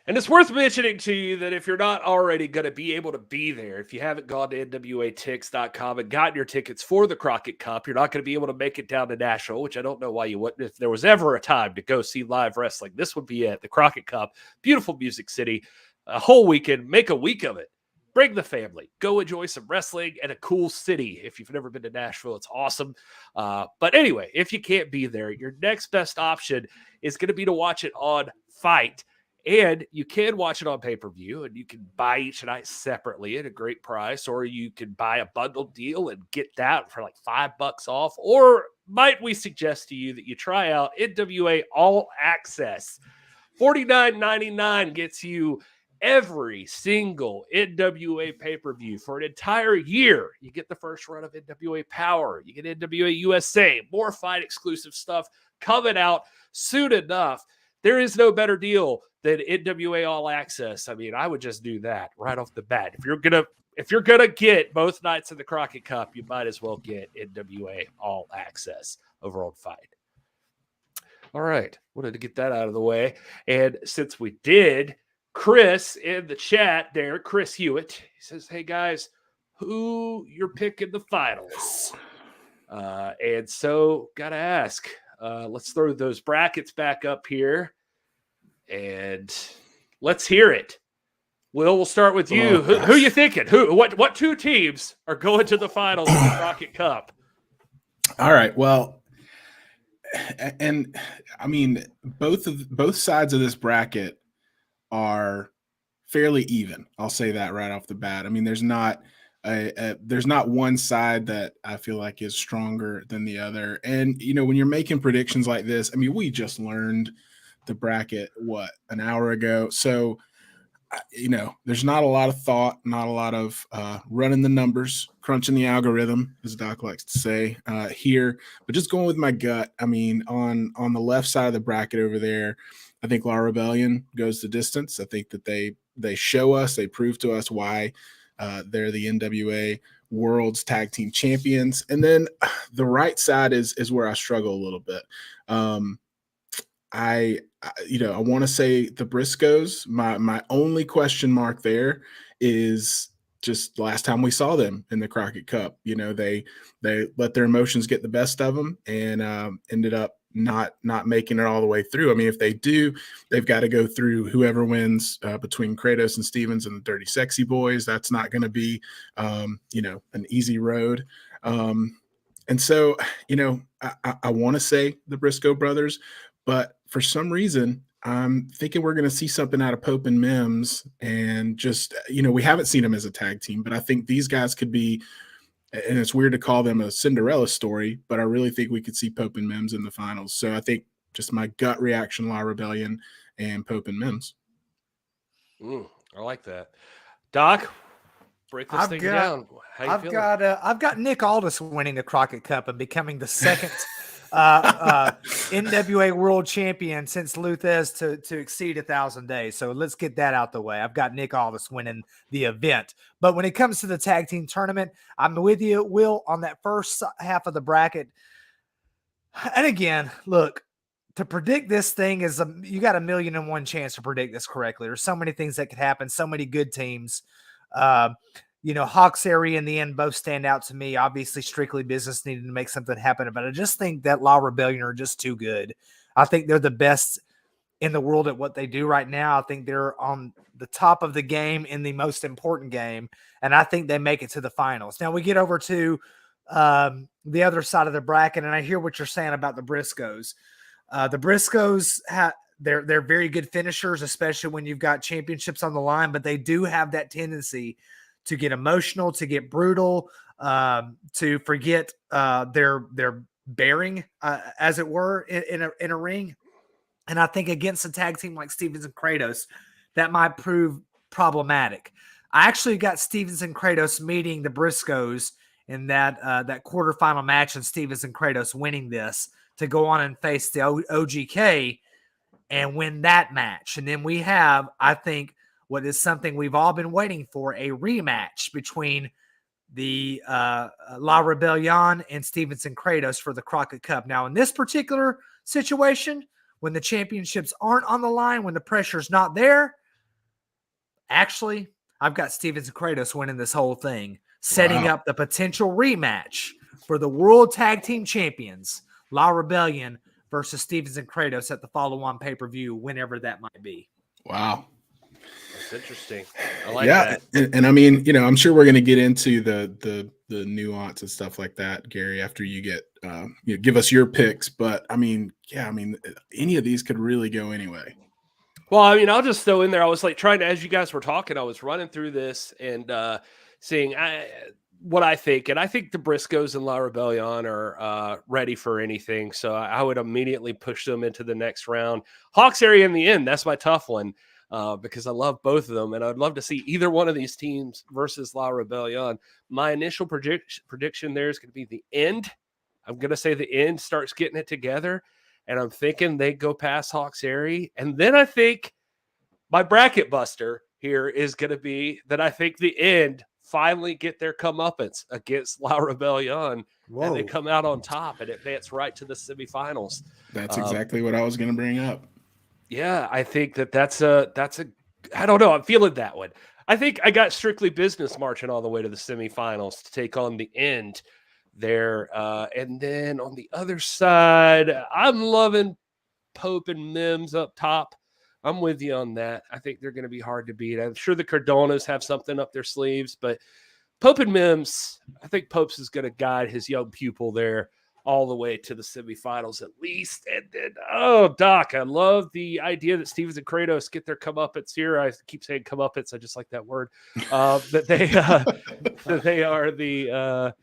And it's worth mentioning to you that if you're not already going to be able to be there, if you haven't gone to NWATix.com and gotten your tickets for the Crockett Cup, you're not going to be able to make it down to Nashville, which I don't know why you wouldn't. If there was ever a time to go see live wrestling, this would be it. The Crockett Cup, beautiful Music City, a whole weekend, make a week of it. Bring the family. Go enjoy some wrestling in a cool city. If you've never been to Nashville, it's awesome. But anyway, if you can't be there, your next best option is going to be to watch it on Fight. And you can watch it on pay-per-view, and you can buy each night separately at a great price, or you can buy a bundled deal and get that for like $5 off. Or might we suggest to you that you try out NWA All Access? $49.99 gets you every single NWA pay-per-view for an entire year. You get the first run of NWA Power. You get NWA USA, more Fight exclusive stuff coming out soon enough. There is no better deal than NWA All Access. I mean, I would just do that right off the bat. If you're gonna get both nights of the Crockett Cup, you might as well get NWA All Access over on Fight. All right, wanted to get that out of the way. And since we did, Chris in the chat there, Chris Hewitt, he says, "Hey guys, who you're picking the finals?" And so got to ask, let's throw those brackets back up here and let's hear it. Will, we'll start with you. Who you thinking? What two teams are going to the finals of the Crockett Cup? All right. Well, and I mean, both sides of this bracket are fairly even. I'll say that right off the bat. I mean, there's not one side that I feel like is stronger than the other. And, you know, when you're making predictions like this, I mean, we just learned the bracket, an hour ago. So, you know, there's not a lot of thought, not a lot of running the numbers, crunching the algorithm, as Doc likes to say here, but just going with my gut. I mean, on the left side of the bracket over there, I think La Rebellion goes the distance. I think that they show us, they prove to us why they're the NWA World's Tag Team Champions. And then the right side is where I struggle a little bit. I want to say the Briscoes. My only question mark there is just last time we saw them in the Crockett Cup. You know, they let their emotions get the best of them and ended up not making it all the way through. I mean, if they do, they've got to go through whoever wins between Kratos and Stevens and the Dirty Sexy Boys. That's not going to be, an easy road. And so, you know, I want to say the Briscoe brothers, but for some reason, I'm thinking we're going to see something out of Pope and Mims. And just, you know, we haven't seen them as a tag team, but I think these guys could be, and it's weird to call them a Cinderella story, but I really think we could see Pope and Mims in the finals. So I think just my gut reaction, La Rebellion and Pope and Mims. I like that. Doc, break this thing down. I've got Nick Aldis winning the Crockett Cup and becoming the second NWA World Champion since Luthez to exceed 1,000 days. So let's get that out the way. I've got Nick Aldis winning the event. But when it comes to the tag team tournament, I'm with you, Will, on that first half of the bracket. And again, look, to predict this thing is you got 1,000,001 chance to predict this correctly. There's so many things that could happen, so many good teams. Hawks area in the end both stand out to me. Obviously, Strictly Business needed to make something happen, but I just think that La Rebellion are just too good. I think they're the best in the world at what they do right now. I think they're on the top of the game in the most important game, and I think they make it to the finals. Now we get over to the other side of the bracket, and I hear what you're saying about the Briscoes. The Briscoes they're very good finishers, especially when you've got championships on the line, but they do have that tendency to get emotional, to get brutal, to forget their bearing, as it were, in a ring. And I think against a tag team like Stevens and Kratos, that might prove problematic. I actually got Stevens and Kratos meeting the Briscoes in that quarterfinal match, and Stevens and Kratos winning this to go on and face the OGK and win that match. And then we have, I think, what is something we've all been waiting for, a rematch between the La Rebellion and Stevens and Kratos for the Crockett Cup. Now, in this particular situation, when the championships aren't on the line, when the pressure's not there, actually, I've got Stevens and Kratos winning this whole thing, setting up the potential rematch for the World Tag Team Champions, La Rebellion versus Stevens and Kratos at the follow-on pay-per-view, whenever that might be. Wow. That's interesting. I like that. And I mean, you know, I'm sure we're going to get into the nuance and stuff like that, Gary, after you get give us your picks. But I mean, any of these could really go anyway. Well, I mean, I'll just throw in there. I was like trying to, as you guys were talking, I was running through this and seeing what I think. And I think the Briscoes and La Rebellion are ready for anything. So I would immediately push them into the next round. Hawks area in the end, that's my tough one. Because I love both of them, and I'd love to see either one of these teams versus La Rebellion. My initial prediction there is going to be the end. I'm going to say the end starts getting it together, and I'm thinking they go past Hawks area. And then I think my bracket buster here is going to be that I think the end finally get their comeuppance against La Rebellion, and they come out on top and advance right to the semifinals. That's exactly what I was going to bring up. Yeah, I think that's a I don't know. I'm feeling that one. I think I got Strictly Business marching all the way to the semifinals to take on the end. there. And then on the other side, I'm loving Pope and Mims up top. I'm with you on that. I think they're going to be hard to beat. I'm sure the Cardonas have something up their sleeves, but Pope and Mims, I think Pope's is going to guide his young pupil there all the way to the semifinals at least. And then, oh, Doc, I love the idea that Stevens and Kratos get their comeuppance here. I keep saying comeuppance. I just like that word. That they are the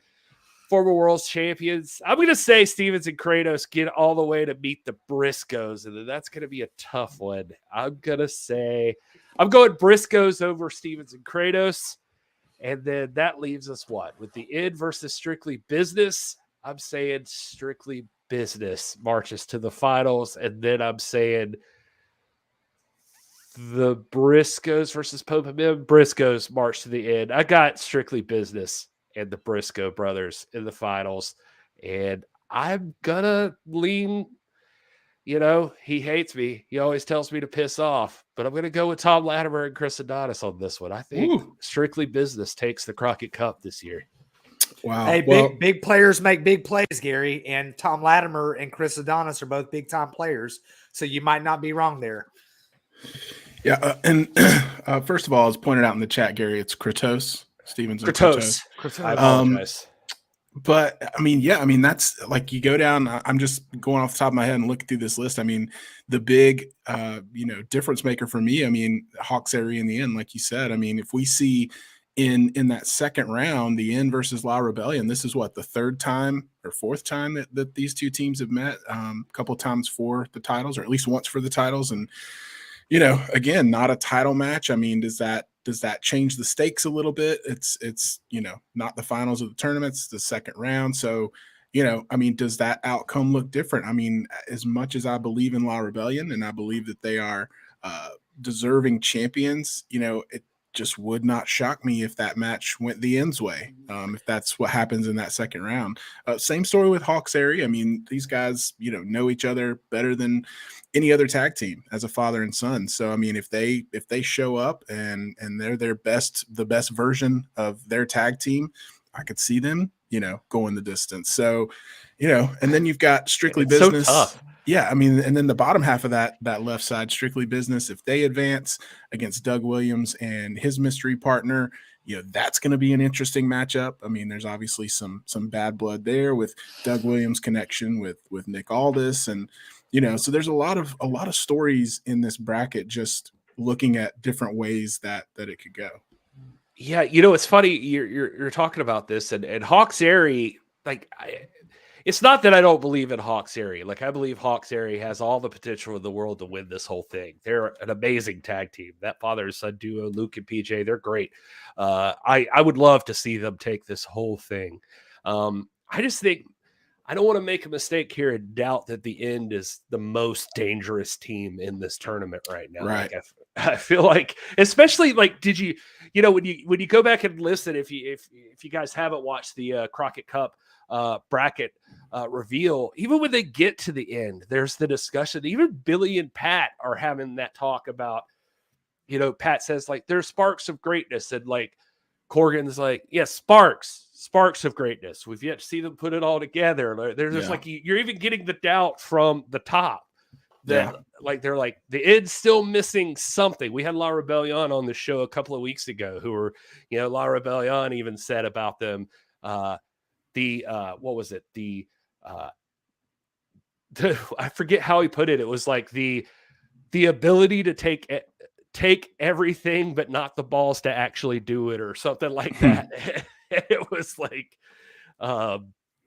former world champions. I'm going to say Stevens and Kratos get all the way to meet the Briscoes, and then that's going to be a tough one. I'm going to say I'm going Briscoes over Stevens and Kratos, and then that leaves us what? With the Id versus Strictly Business, I'm saying Strictly Business marches to the finals, and then I'm saying the Briscoes versus Pope and Mim. Briscoes march to the end. I got Strictly Business and the Briscoe brothers in the finals. And I'm going to lean, he hates me. He always tells me to piss off. But I'm going to go with Thom Latimer and Chris Adonis on this one. I think Strictly Business takes the Crockett Cup this year. Wow. Hey, big players make big plays, Gary. And Thom Latimer and Chris Adonis are both big-time players. So you might not be wrong there. Yeah. And first of all, as pointed out in the chat, Gary, it's Kratos. Stevens and Kratos. I apologize. But that's like you go down. I'm just going off the top of my head and looking through this list. I mean, the big, difference maker for me, Hawks area in the end, like you said, if we see in that second round, the End versus La Rebellion, this is what, the third time or fourth time that these two teams have met, a couple of times for the titles, or at least once for the titles. And, again, not a title match. Does that change the stakes a little bit? It's not the finals of the tournament, it's the second round. So, does that outcome look different? As much as I believe in La Rebellion and I believe that they are deserving champions, it just would not shock me if that match went the End's way, if that's what happens in that second round. Same story with Hawks area. These guys, know each other better than any other tag team as a father and son. So, if they show up and they're the best version of their tag team, I could see them, going the distance. So, and then you've got Strictly Business. So tough. Yeah, and then the bottom half of that left side, Strictly Business, if they advance against Doug Williams and his mystery partner, that's going to be an interesting matchup. There's obviously some bad blood there with Doug Williams' connection with Nick Aldis, and so there's a lot of stories in this bracket, just looking at different ways that it could go. Yeah, it's funny you're talking about this, and Hawks area, it's not that I don't believe in Hawks area. I believe Hawks area has all the potential in the world to win this whole thing. They're an amazing tag team. That father and son duo, Luke and PJ, they're great. I would love to see them take this whole thing. I just think I don't want to make a mistake here and doubt that the End is the most dangerous team in this tournament right now. Right. I feel like, especially did you, when you go back and listen, if you guys haven't watched the Crockett Cup bracket reveal, even when they get to the end, there's the discussion. Even Billy and Pat are having that talk about, Pat says there's sparks of greatness, and Corgan's yes, sparks of greatness. We've yet to see them put it all together. There's just you're even getting the doubt from the top that they're the End's still missing something. We had La Rebellion on the show a couple of weeks ago, who were, La Rebellion even said about them, what was it? I forget how he put it. It was the ability to take everything, but not the balls to actually do it, or something like that. It was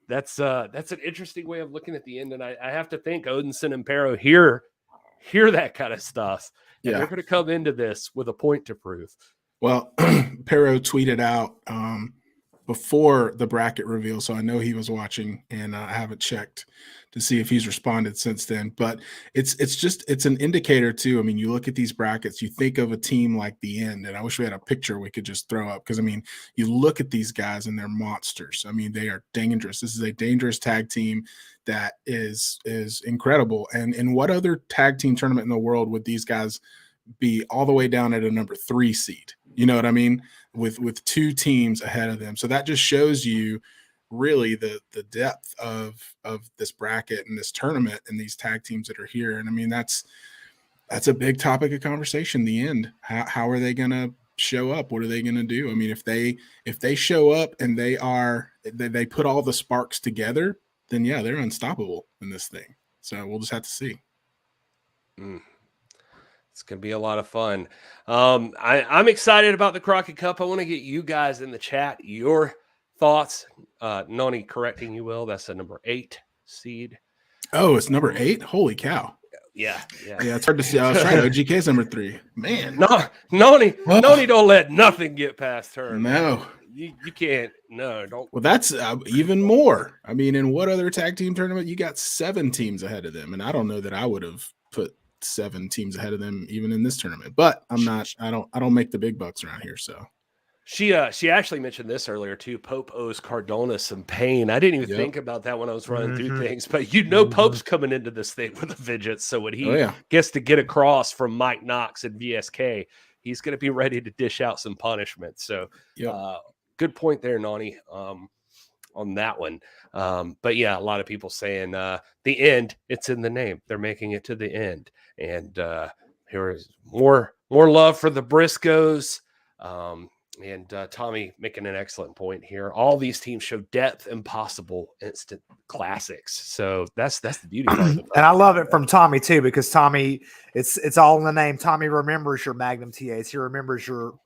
that's an interesting way of looking at the End. And I have to think Odinson and Pero hear that kind of stuff. And they're going to come into this with a point to prove. Well, Pero tweeted out before the bracket reveal, so I know he was watching, and I haven't checked to see if he's responded since then. But it's an indicator too. You look at these brackets, you think of a team like the End, and I wish we had a picture we could just throw up, because you look at these guys and they're monsters. They are dangerous. This is a dangerous tag team that is incredible. And in what other tag team tournament in the world would these guys be all the way down at a number 3 seed? You know what I mean? With two teams ahead of them. So that just shows you really the depth of this bracket and this tournament and these tag teams that are here. And I mean, that's a big topic of conversation. In the end, how are they going to show up? What are they going to do? I mean, if they show up and they put all the sparks together, then yeah, they're unstoppable in this thing. So we'll just have to see. It's going to be a lot of fun. I'm excited about the Crockett Cup. I want to get you guys in the chat, your thoughts. Noni correcting you, Will. That's a number 8 seed. Oh, it's number 8? Holy cow. Yeah. It's hard to see. I was trying. OGK's number 3. Man. Noni don't let nothing get past her. No. You can't. No, don't. Well, that's even more. I mean, in what other tag team tournament you got 7 teams ahead of them? And I don't know that I would have put 7 teams ahead of them even in this tournament. But I don't make the big bucks around here, so. She actually mentioned this earlier too. Pope owes Cardona some pain. I didn't even think about that when I was running through things, but Pope's coming into this thing with a vengeance. So when he gets to get across from Mike Knox and VSK, he's going to be ready to dish out some punishment. So good point there, Noni, on that one. But yeah, a lot of people saying the end, it's in the name. They're making it to the end. And here is more love for the Briscoes. And Tommy making an excellent point here. All these teams show depth and possible instant classics. So that's the beauty of it. And I love it from Tommy too, because Tommy, it's all in the name. Tommy remembers your Magnum TAs. He remembers your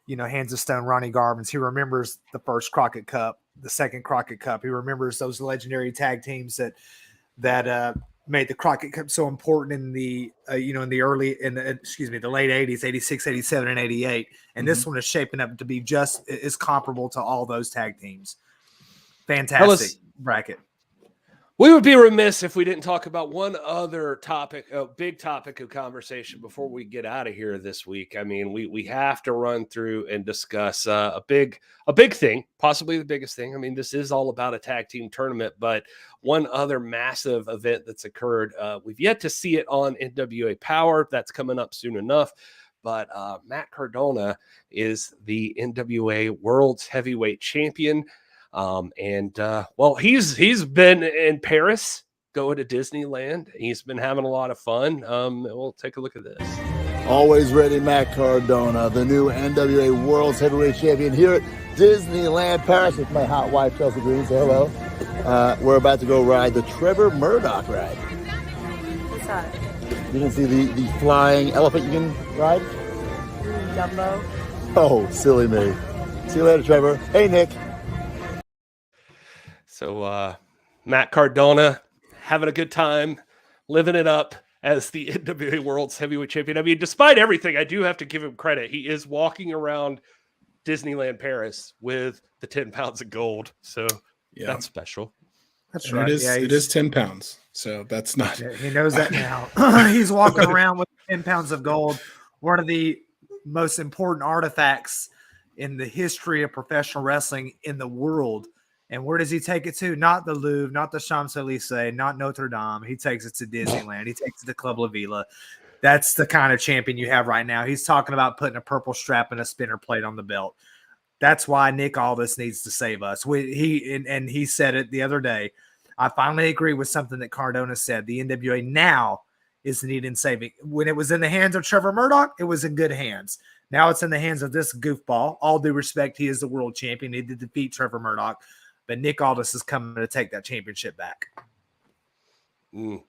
Hands of Stone Ronnie Garvins. He remembers the first Crockett Cup, the second Crockett Cup. He remembers those legendary tag teams that made the Crockett Cup so important in the the late 80s, 86, 87, and 88. And this one is shaping up to be just as comparable to all those tag teams. Fantastic bracket. We would be remiss if we didn't talk about one other topic, a big topic of conversation before we get out of here this week. I mean, we have to run through and discuss a big thing, possibly the biggest thing. I mean, this is all about a tag team tournament, but one other massive event that's occurred, we've yet to see it on NWA Power. That's coming up soon enough. But Matt Cardona is the NWA World's Heavyweight Champion. He's been in Paris, going to Disneyland. He's been having a lot of fun. We'll take a look at this. Always ready, Matt Cardona, the new NWA World's Heavyweight Champion here at Disneyland Paris with my hot wife, Chelsea Green. Say hello. We're about to go ride the Trevor Murdoch ride. What's that? You can see the flying elephant you can ride? Dumbo. Oh, silly me. See you later, Trevor. Hey, Nick. So Matt Cardona having a good time, living it up as the NWA World's Heavyweight Champion. I mean, despite everything, I do have to give him credit. He is walking around Disneyland Paris with the 10 pounds of gold. So that's special. That's right. It is 10 pounds. So that's not. He knows that now. He's walking around with 10 pounds of gold. One of the most important artifacts in the history of professional wrestling in the world. And where does he take it to? Not the Louvre, not the Champs-Élysées, not Notre Dame. He takes it to Disneyland. He takes it to Club La Vila. That's the kind of champion you have right now. He's talking about putting a purple strap and a spinner plate on the belt. That's why Nick Aldis needs to save us. He said it the other day. I finally agree with something that Cardona said. The NWA now is needing saving. When it was in the hands of Trevor Murdoch, it was in good hands. Now it's in the hands of this goofball. All due respect, he is the world champion. He did defeat Trevor Murdoch. But Nick Aldis is coming to take that championship back.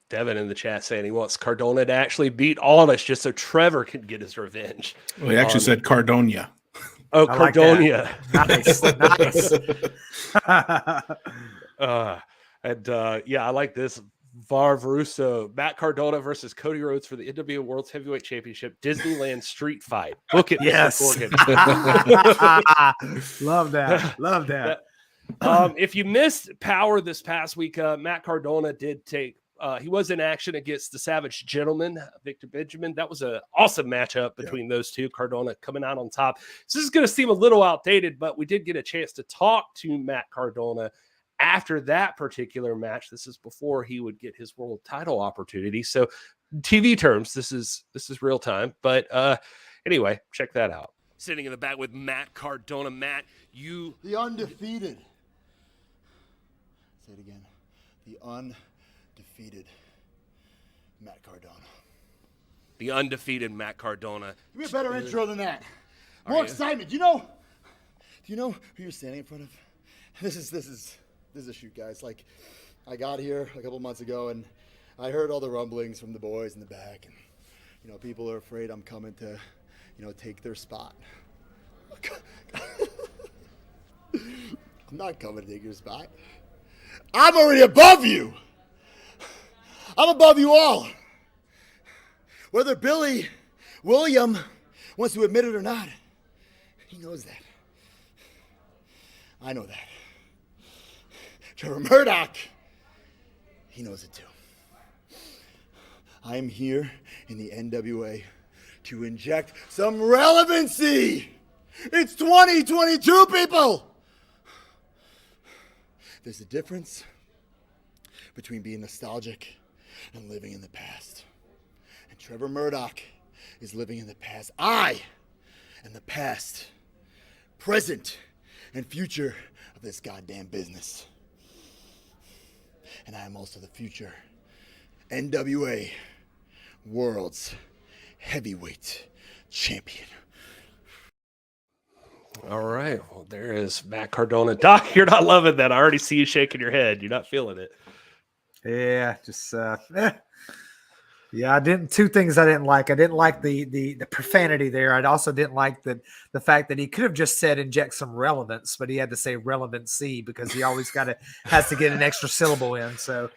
Devin in the chat saying he wants Cardona to actually beat Aldis just so Trevor can get his revenge. Well, he actually said Cardonia. Oh, Cardonia. Nice. I like this. Var Varuso, Matt Cardona versus Cody Rhodes for the NWA World's Heavyweight Championship, Disneyland Street Fight. Book it, yes. Mr. Corgan. Love that. If you missed Power this past week, Matt Cardona did he was in action against the Savage Gentleman, Victor Benjamin. That was an awesome matchup between those two. Cardona coming out on top. So this is going to seem a little outdated, but we did get a chance to talk to Matt Cardona after that particular match. This is before he would get his world title opportunity. So TV terms, this is real time. But anyway, check that out. Sitting in the back with Matt Cardona. Matt, the undefeated say it again. The undefeated Matt Cardona. The undefeated Matt Cardona. Give me a better intro than that. More excitement. Do you know who you're standing in front of? This is a shoot, guys. Like, I got here a couple months ago, and I heard all the rumblings from the boys in the back, and people are afraid I'm coming to, take their spot. I'm not coming to take your spot. I'm already above you. I'm above you all. Whether William wants to admit it or not, he knows that. I know that. Trevor Murdoch, he knows it too. I am here in the NWA to inject some relevancy. It's 2022, people. There's a difference between being nostalgic and living in the past. And Trevor Murdoch is living in the past. I am the past, present, and future of this goddamn business. And I am also the future NWA World's Heavyweight Champion. All right. Well, there is Matt Cardona. Doc, you're not loving that. I already see you shaking your head. You're not feeling it. Yeah, just yeah, two things I didn't like. I didn't like the profanity there. I also didn't like the fact that he could have just said inject some relevance, but he had to say relevancy because he always has to get an extra syllable in. So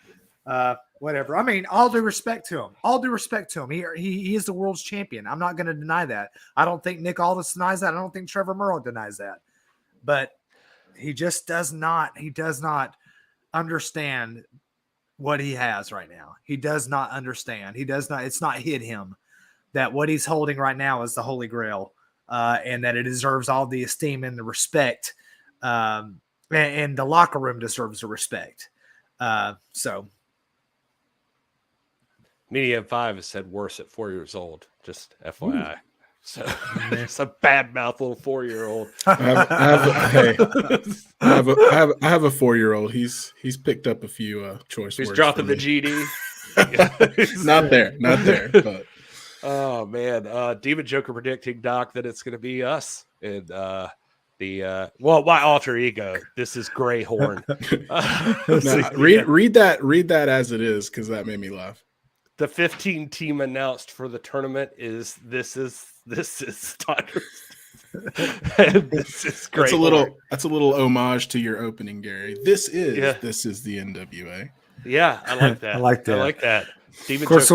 whatever. I mean, all due respect to him. All due respect to him. He is the world's champion. I'm not going to deny that. I don't think Nick Aldis denies that. I don't think Trevor Murdoch denies that. But he just does not understand what he has right now. He does not understand. It's not hit him that what he's holding right now is the Holy Grail, and that it deserves all the esteem and the respect, and the locker room deserves the respect. So Medium 5 has said worse at 4 years old, just FYI. So it's a bad mouth little 4-year-old. I have a 4-year-old. He's picked up a few choice words. He's dropping the GD. Not there. But. Oh man, Demon Joker predicting, Doc, that it's going to be us and my alter ego. This is Greyhorn. Read that as it is, because that made me laugh. The 15 team announced for the tournament is Tigers. This is great. That's a little homage to your opening, Gary. This is the NWA. Yeah, I like that. I like that. Demon of course,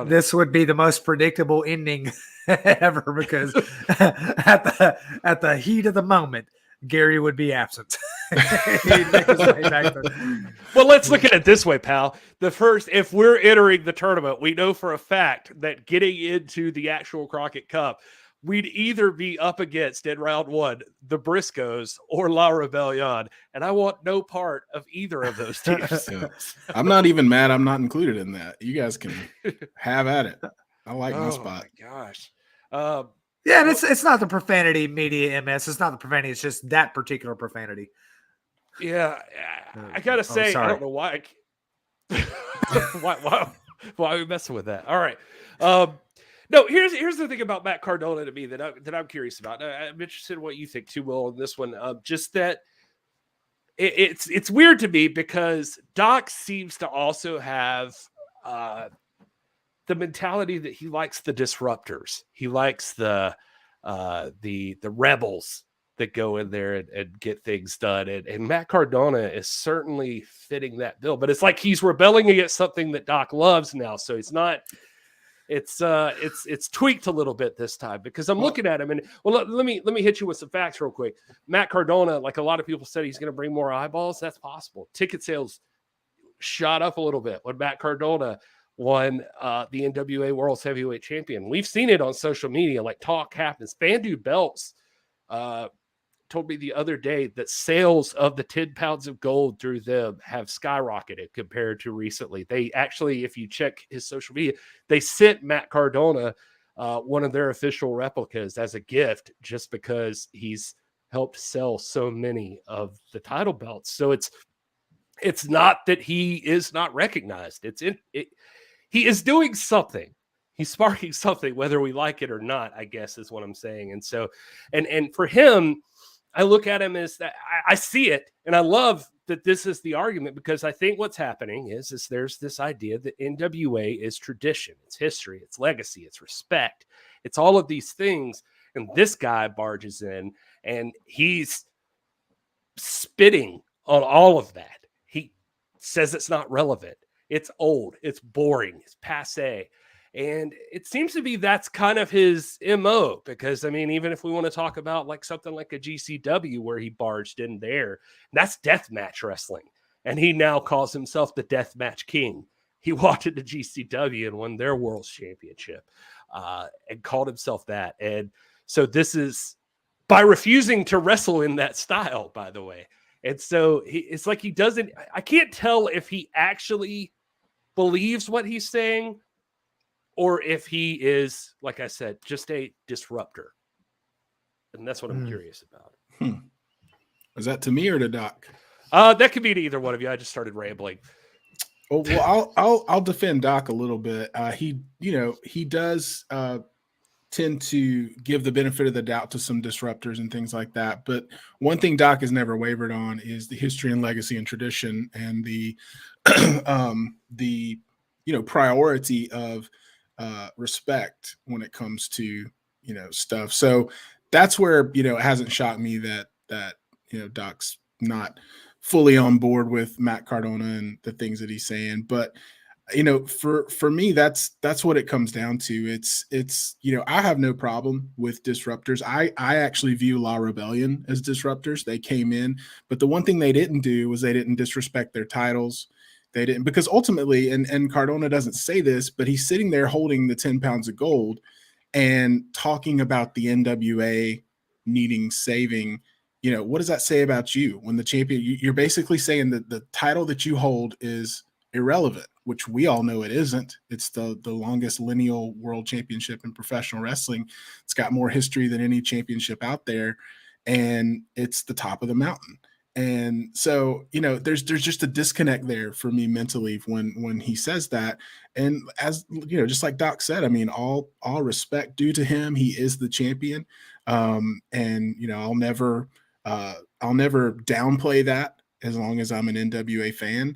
this would be the most predictable ending ever, because at the heat of the moment, Gary would be absent. Well, let's look at it this way, pal. If we're entering the tournament, we know for a fact that getting into the actual Crockett Cup, we'd either be up against in round one the Briscoes or La Rebellion, and I want no part of either of those teams. Yeah. I'm not even mad I'm not included in that. You guys can have at it. I like my spot. My gosh. Yeah, and it's not the profanity media MS. It's not the profanity. It's just that particular profanity. Yeah, I gotta say, I don't know why. why are we messing with that? All right. No, here's the thing about Matt Cardona to me that I'm curious about. I'm interested in what you think too, Will, on this one. Just that it's weird to me because Doc seems to also have the mentality that he likes the disruptors. He likes the rebels that go in there and get things done. And Matt Cardona is certainly fitting that bill, but it's like he's rebelling against something that Doc loves now. So it's tweaked a little bit this time because I'm looking at him and let me hit you with some facts real quick. Matt Cardona, like a lot of people said, he's going to bring more eyeballs. That's possible. Ticket sales shot up a little bit when Matt Cardona won the NWA World's Heavyweight Champion. We've seen it on social media, like talk happens. Fandu Belts told me the other day that sales of the 10 pounds of gold through them have skyrocketed compared to recently. They actually, if you check his social media, they sent Matt Cardona one of their official replicas as a gift just because he's helped sell so many of the title belts. So It's not that he is not recognized. He is doing something. He's sparking something, whether we like it or not, I guess is what I'm saying. And so, and for him, I look at him as that I see it, and I love that this is the argument, because I think what's happening is there's this idea that NWA is tradition, it's history, it's legacy, it's respect, it's all of these things. And this guy barges in and he's spitting on all of that. He says it's not relevant, it's old, it's boring, it's passé. And it seems to be that's kind of his MO, because I mean, even if we want to talk about like something like a GCW where he barged in there, that's deathmatch wrestling. And he now calls himself the Deathmatch King. He walked into GCW and won their world's championship and called himself that. And so this is by refusing to wrestle in that style, by the way. And so it's like he doesn't, I can't tell if he actually believes what he's saying, or if he is, like I said, just a disruptor. And that's what I'm curious about. Is that to me or to Doc? That could be to either one of you. I just started rambling. Oh, well, I'll defend Doc a little bit. He does tend to give the benefit of the doubt to some disruptors and things like that. But one thing Doc has never wavered on is the history and legacy and tradition, and the priority of respect when it comes to stuff. So that's where it hasn't shocked me that Doc's not fully on board with Matt Cardona and the things that he's saying. But for me, that's what it comes down to. It's I have no problem with disruptors. I actually view La Rebellion as disruptors. They came in, but the one thing they didn't do was they didn't disrespect their titles. They didn't, because ultimately, and Cardona doesn't say this, but he's sitting there holding the 10 pounds of gold and talking about the NWA needing saving. What does that say about you when the champion, you're basically saying that the title that you hold is irrelevant, which we all know it isn't. It's the longest lineal world championship in professional wrestling. It's got more history than any championship out there, and it's the top of the mountain. And so, there's just a disconnect there for me mentally when he says that. And as just like Doc said, I mean, all respect due to him. He is the champion. And I'll never downplay that as long as I'm an NWA fan.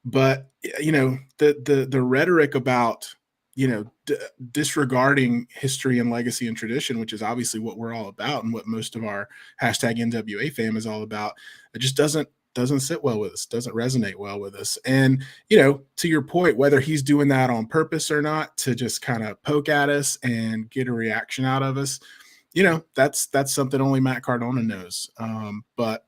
But the rhetoric about disregarding history and legacy and tradition, which is obviously what we're all about and what most of our hashtag NWA fam is all about, it just doesn't sit well with us, doesn't resonate well with us. And to your point, whether he's doing that on purpose or not to just kind of poke at us and get a reaction out of us, that's something only Matt Cardona knows. But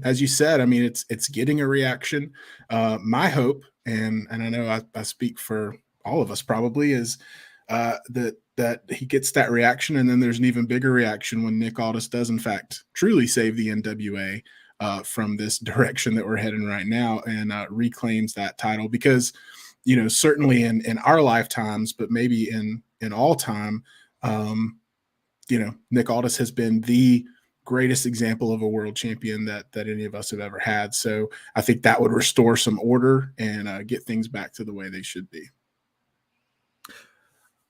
as you said, I mean, it's getting a reaction. My hope, and I know I speak for all of us probably, is that he gets that reaction, and then there's an even bigger reaction when Nick Aldis does in fact truly save the NWA from this direction that we're heading right now, and reclaims that title. Because certainly in our lifetimes, but maybe in all time, Nick Aldis has been the greatest example of a world champion that any of us have ever had. So I think that would restore some order and get things back to the way they should be.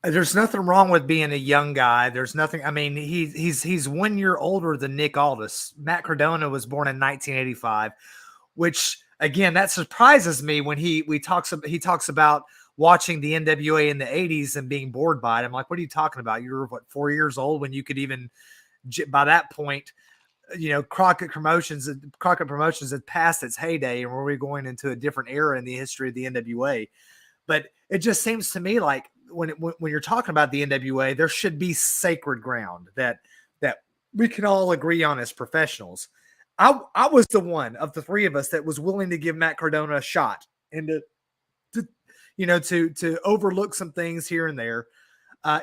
There's nothing wrong with being a young guy. There's nothing. I mean, he's 1 year older than Nick Aldis. Matt Cardona was born in 1985, which again, that surprises me when he talks about watching the NWA in the 80s and being bored by it. I'm like, what are you talking about? You were 4 years old when you could even, by that point, Crockett Promotions had passed its heyday, and we're going into a different era in the history of the NWA. But it just seems to me like when you're talking about the NWA, there should be sacred ground that we can all agree on as professionals. I was the one of the three of us that was willing to give Matt Cardona a shot and to overlook some things here and there.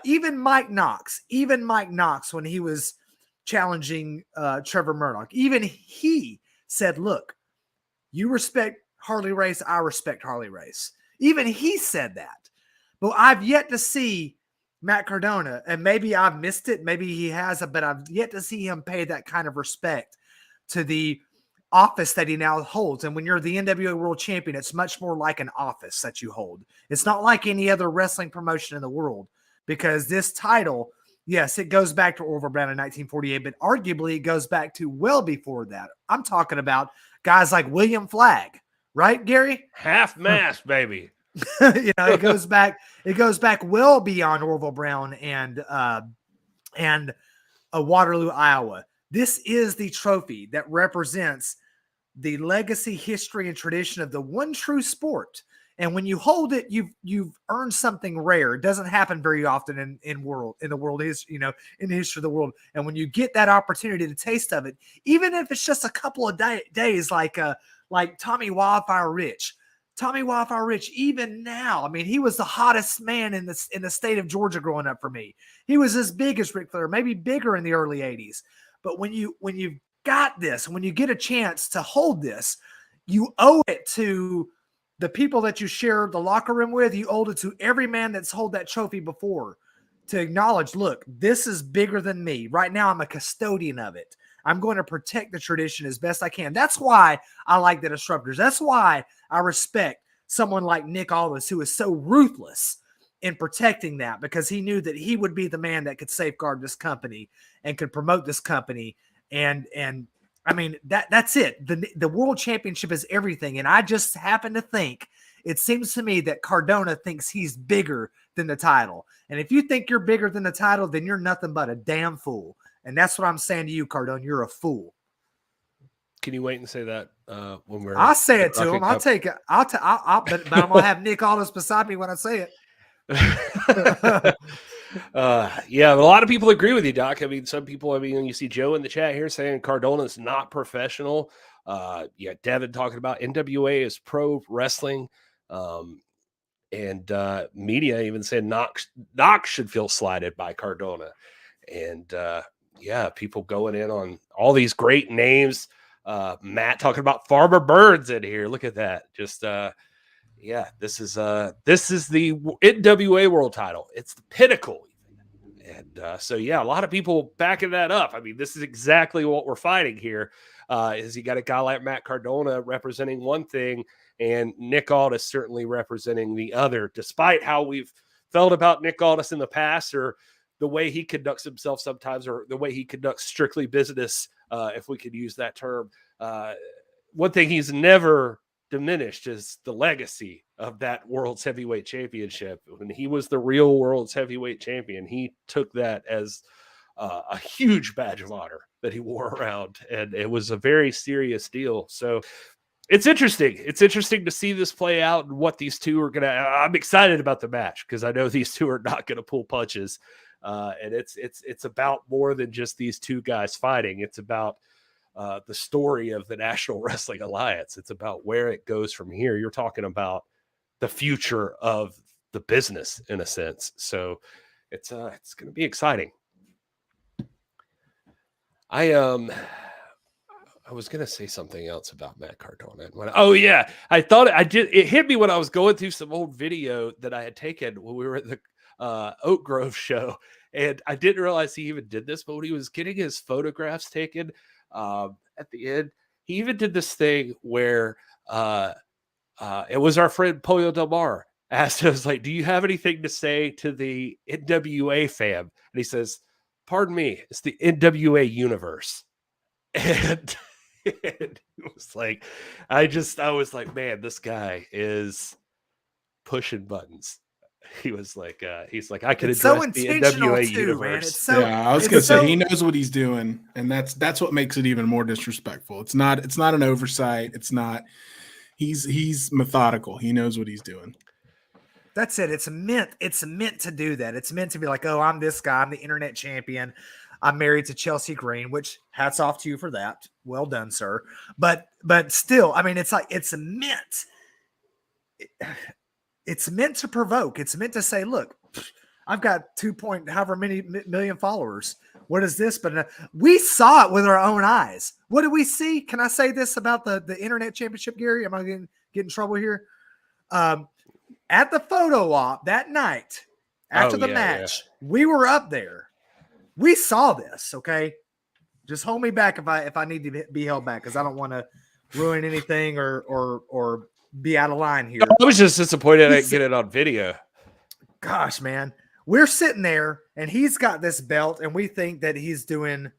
Even Mike Knox, when he was challenging Trevor Murdoch, even he said, look, you respect Harley Race, I respect Harley Race. Even he said that. But I've yet to see Matt Cardona, and maybe I've missed it, maybe he has, but I've yet to see him pay that kind of respect to the office that he now holds. And when you're the NWA World Champion, it's much more like an office that you hold. It's not like any other wrestling promotion in the world, because this title, yes, it goes back to Orville Brown in 1948, but arguably it goes back to well before that. I'm talking about guys like William Flagg, right, Gary? Half mast, baby. It goes back well beyond Orville Brown and Waterloo, Iowa. This is the trophy that represents the legacy, history, and tradition of the one true sport. And when you hold it, you've earned something rare. It doesn't happen very often in the history of the world. And when you get that opportunity to taste of it, even if it's just a couple of days, like Tommy Wildfire Rich. Tommy Wildfire Rich, even now, I mean, he was the hottest man in the state of Georgia growing up for me. He was as big as Ric Flair, maybe bigger in the early 80s. But when you've got this, when you get a chance to hold this, you owe it to the people that you share the locker room with. You owe it to every man that's held that trophy before to acknowledge, look, this is bigger than me. Right now, I'm a custodian of it. I'm going to protect the tradition as best I can. That's why I like the Disruptors. That's why I respect someone like Nick Aldis, who is so ruthless in protecting that, because he knew that he would be the man that could safeguard this company and could promote this company. And I mean, that's it. The World Championship is everything. And I just happen to think, it seems to me that Cardona thinks he's bigger than the title. And if you think you're bigger than the title, then you're nothing but a damn fool. And that's what I'm saying to you, Cardona. You're a fool. Can you wait and say that when we're? I'll say it to him. I'll take it. But I'm gonna have Nick Aldis beside me when I say it. Yeah, a lot of people agree with you, Doc. I mean, some people. You see Joe in the chat here saying Cardona is not professional. Yeah, Devin talking about NWA is pro wrestling, and media even said Knox should feel slighted by Cardona, and yeah, people going in on all these great names. Matt talking about Farmer Burns in here. Look at that. Just yeah, this is the NWA World Title. It's the pinnacle. And so yeah, a lot of people backing that up. I mean, this is exactly what we're fighting here. Is you got a guy like Matt Cardona representing one thing, and Nick Aldis certainly representing the other, despite how we've felt about Nick Aldis in the past, or the way he conducts himself sometimes, or the way he conducts strictly business, if we could use that term. One thing he's never diminished is the legacy of that World's Heavyweight Championship. When he was the real World's Heavyweight Champion, he took that as a huge badge of honor that he wore around, and it was a very serious deal. So it's interesting. It's interesting to see this play out and what these two are going to. I'm excited about the match because I know these two are not going to pull punches. And it's about more than just these two guys fighting. It's about the story of the National Wrestling Alliance. It's about where it goes from here. You're talking about the future of the business in a sense. So it's going to be exciting. I was going to say something else about Matt Cardona. I thought it hit me when I was going through some old video that I had taken when we were at the Oak Grove show, and I didn't realize he even did this, but when he was getting his photographs taken at the end, he even did this thing where it was our friend Pollo Del Mar asked us, like, do you have anything to say to the NWA fam? And he says, pardon me, it's the NWA universe. And it was like, I was like, man, this guy is pushing buttons. He was like, he's like, I could address so the NWA universe. I was gonna say he knows what he's doing, and that's what makes it even more disrespectful. It's not an oversight. It's not. He's methodical. He knows what he's doing. That's it. It's meant to do that. It's meant to be like, oh, I'm this guy. I'm the internet champion. I'm married to Chelsea Green, which hats off to you for that. Well done, sir. But still, I mean, it's like it's meant to provoke. It's meant to say, look, I've got 2.however many million followers. What is this? But we saw it with our own eyes. What did we see? Can I say this about the internet championship, Gary? Am I going to get in trouble here? At the photo op that night after the match, we were up there. We saw this. Okay, just hold me back if I need to be held back, because I don't want to ruin anything or be out of line here. I was just disappointed I didn't get it on video. Gosh, man, we're sitting there and he's got this belt and we think that he's doing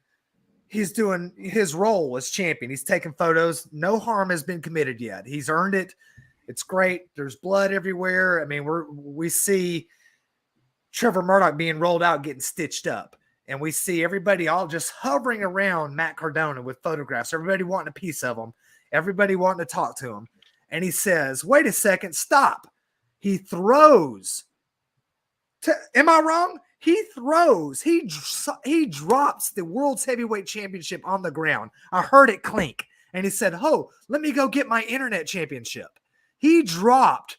his role as champion. He's taking photos. No harm has been committed yet. He's earned it. It's great. There's blood everywhere. I mean, we see Trevor Murdoch being rolled out, getting stitched up. And we see everybody all just hovering around Matt Cardona with photographs. Everybody wanting a piece of him. Everybody wanting to talk to him. And he says, wait a second, stop. He throws. Am I wrong? He throws. He drops the World's Heavyweight Championship on the ground. I heard it clink. And he said, oh, let me go get my internet championship. He dropped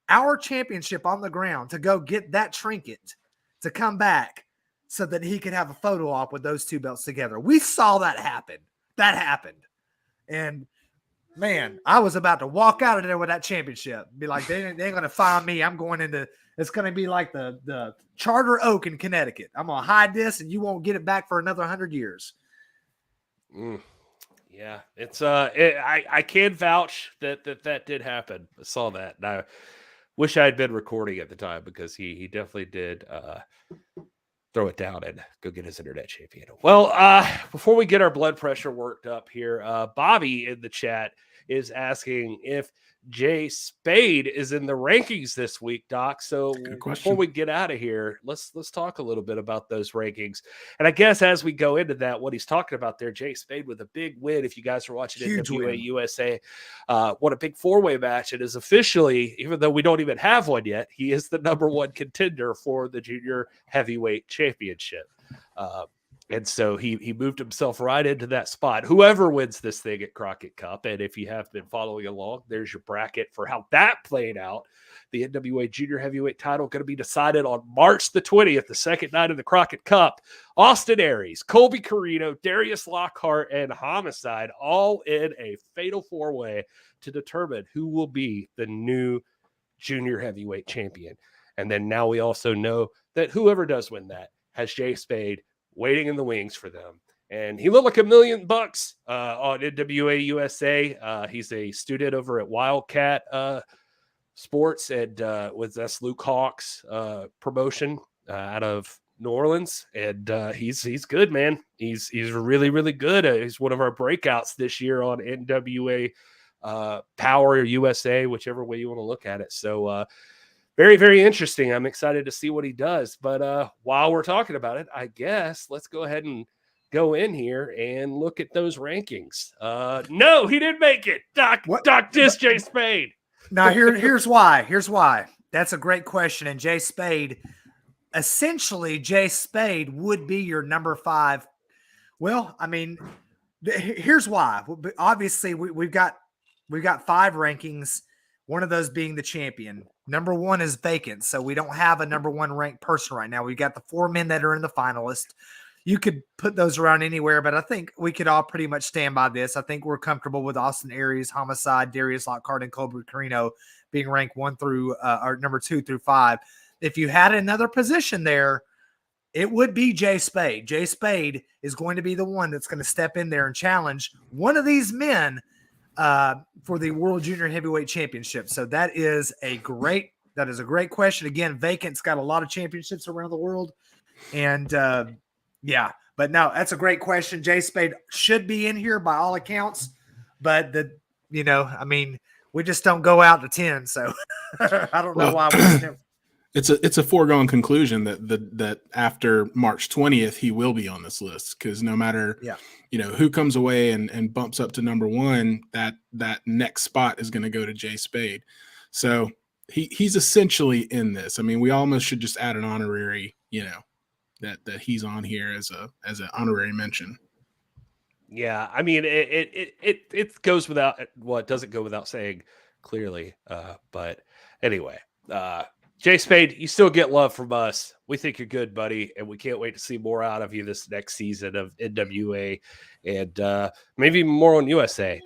our championship on the ground to go get that trinket to come back so that he could have a photo op with those two belts together. We saw that happen. That happened. And man, I was about to walk out of there with that championship. Be like, they ain't going to find me. I'm going into, it's going to be like the Charter Oak in Connecticut. I'm going to hide this and you won't get it back for another 100 years. Yeah, it's I can vouch that did happen. I saw that. And I wish I had been recording at the time because he definitely did throw it down and go get his internet champion. Well, before we get our blood pressure worked up here, Bobby in the chat is asking if Jay Spade is in the rankings this week, Doc. So before we get out of here, let's talk a little bit about those rankings. And I guess as we go into that, what he's talking about there, Jay Spade with a big win. If you guys are watching NWA USA, what a big four-way match. It is officially, even though we don't even have one yet, he is the number one contender for the Junior Heavyweight Championship. And so he moved himself right into that spot. Whoever wins this thing at Crockett Cup, and if you have been following along, there's your bracket for how that played out. The NWA Junior Heavyweight title going to be decided on March the 20th, the second night of the Crockett Cup. Austin Aries, Colby Carino, Darius Lockhart, and Homicide all in a fatal four-way to determine who will be the new Junior Heavyweight champion. And then now we also know that whoever does win that has Jay Spade waiting in the wings for them. And he looked like $1 million on NWA USA. He's a student over at Wildcat Sports and with that's Luke Hawk's promotion out of New Orleans. And he's good, man. He's really, really good. He's one of our breakouts this year on NWA Power USA, whichever way you want to look at it. So very, very interesting. I'm excited to see what he does. But while we're talking about it, I guess let's go ahead and go in here and look at those rankings. No, he didn't make it. Doc dissed Jay Spade. Now, here's why. Here's why. That's a great question. And Jay Spade, essentially, Jay Spade would be your number 5. Well, I mean, here's why. Obviously, we've got 5 rankings. One of those being the champion. Number 1 is vacant, so we don't have a number 1 ranked person right now. We've got the 4 men that are in the finalist. You could put those around anywhere, but I think we could all pretty much stand by this. I think we're comfortable with Austin Aries, Homicide, Darius Lockhart, and Colby Carino being ranked 1 through or number 2 through 5. If you had another position there, it would be Jay Spade. Jay Spade is going to be the one that's going to step in there and challenge one of these men for the World Junior Heavyweight Championship. So that is a great question. Again, vacant's got a lot of championships around the world. And yeah, but no, that's a great question. Jay Spade should be in here by all accounts, but I mean, we just don't go out to 10. So I don't know why. It's a foregone conclusion that after March 20th, he will be on this list, because no matter, who comes away and bumps up to number 1, that next spot is going to go to Jay Spade. So he's essentially in this. I mean, we almost should just add an honorary, that he's on here as an honorary mention. Yeah, I mean, it goes without, well, it doesn't go without saying clearly. But anyway, Jay Spade, you still get love from us. We think you're good, buddy, and we can't wait to see more out of you this next season of NWA and maybe even more on USA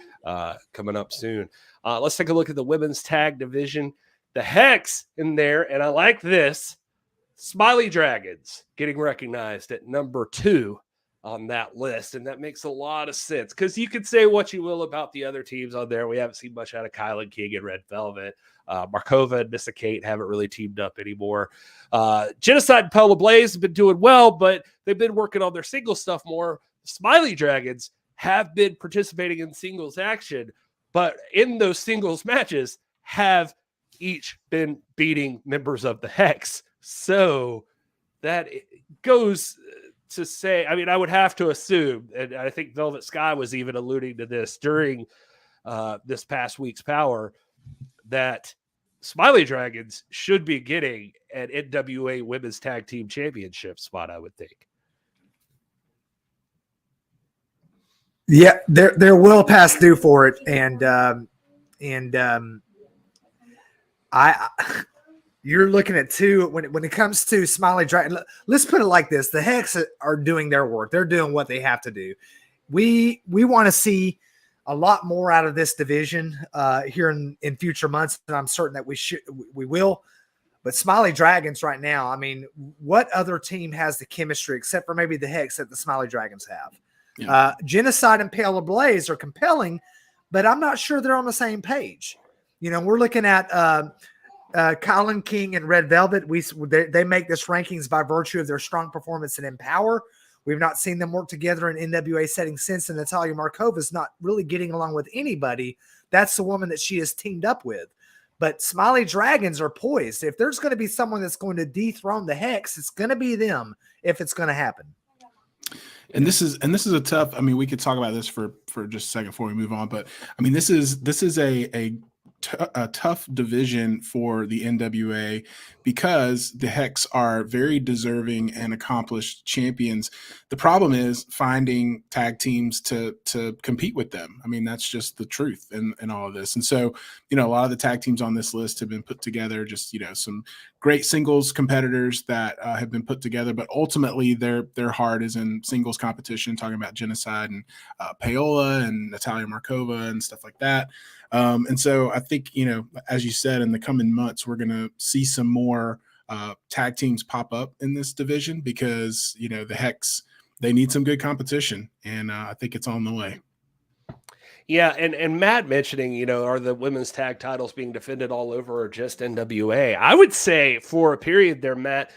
coming up soon. Let's take a look at the women's tag division. The Hex in there, and I like this. Smiley Dragons getting recognized at number 2. on that list, and that makes a lot of sense because you can say what you will about the other teams on there. We haven't seen much out of Kylan King and Red Velvet. Markova and Missa Kate haven't really teamed up anymore. Genocide and Pella Blaze have been doing well, but they've been working on their singles stuff more. Smiley Dragons have been participating in singles action, but in those singles matches have each been beating members of the Hex. So that goes to say, I mean, I would have to assume, and I think Velvet Sky was even alluding to this during this past week's Power, that Smiley Dragons should be getting an NWA Women's Tag Team Championship spot, I would think. Yeah, they're well past due for it, and you're looking at two when it comes to Smiley Dragon. Let's put it like this: the Hex are doing their work; they're doing what they have to do. We want to see a lot more out of this division here in future months, and I'm certain that we will. But Smiley Dragons right now, I mean, what other team has the chemistry except for maybe the Hex that the Smiley Dragons have? Yeah. Genocide and Pale Blaze are compelling, but I'm not sure they're on the same page. You know, we're looking at Kylan King and Red Velvet. They make this rankings by virtue of their strong performance in Empower. We've not seen them work together in NWA settings since, and Natalia Markova is not really getting along with anybody. That's the woman that she has teamed up with. But Smiley Dragons are poised. If there's going to be someone that's going to dethrone the Hex, it's going to be them if it's going to happen. And this is a tough. I mean, we could talk about this for just a second before we move on. But I mean, this is a tough division for the NWA because the Hex are very deserving and accomplished champions. The problem is finding tag teams to compete with them. I mean, that's just the truth in all of this. And so, you know, a lot of the tag teams on this list have been put together, just, you know, some great singles competitors that have been put together, but ultimately their heart is in singles competition, talking about Genocide and Paola and Natalia Markova and stuff like that. And so I think, you know, as you said, in the coming months, we're going to see some more tag teams pop up in this division because, you know, the Hex, they need some good competition, and I think it's on the way. Yeah, and Matt mentioning, you know, are the women's tag titles being defended all over or just NWA? I would say for a period there, Matt,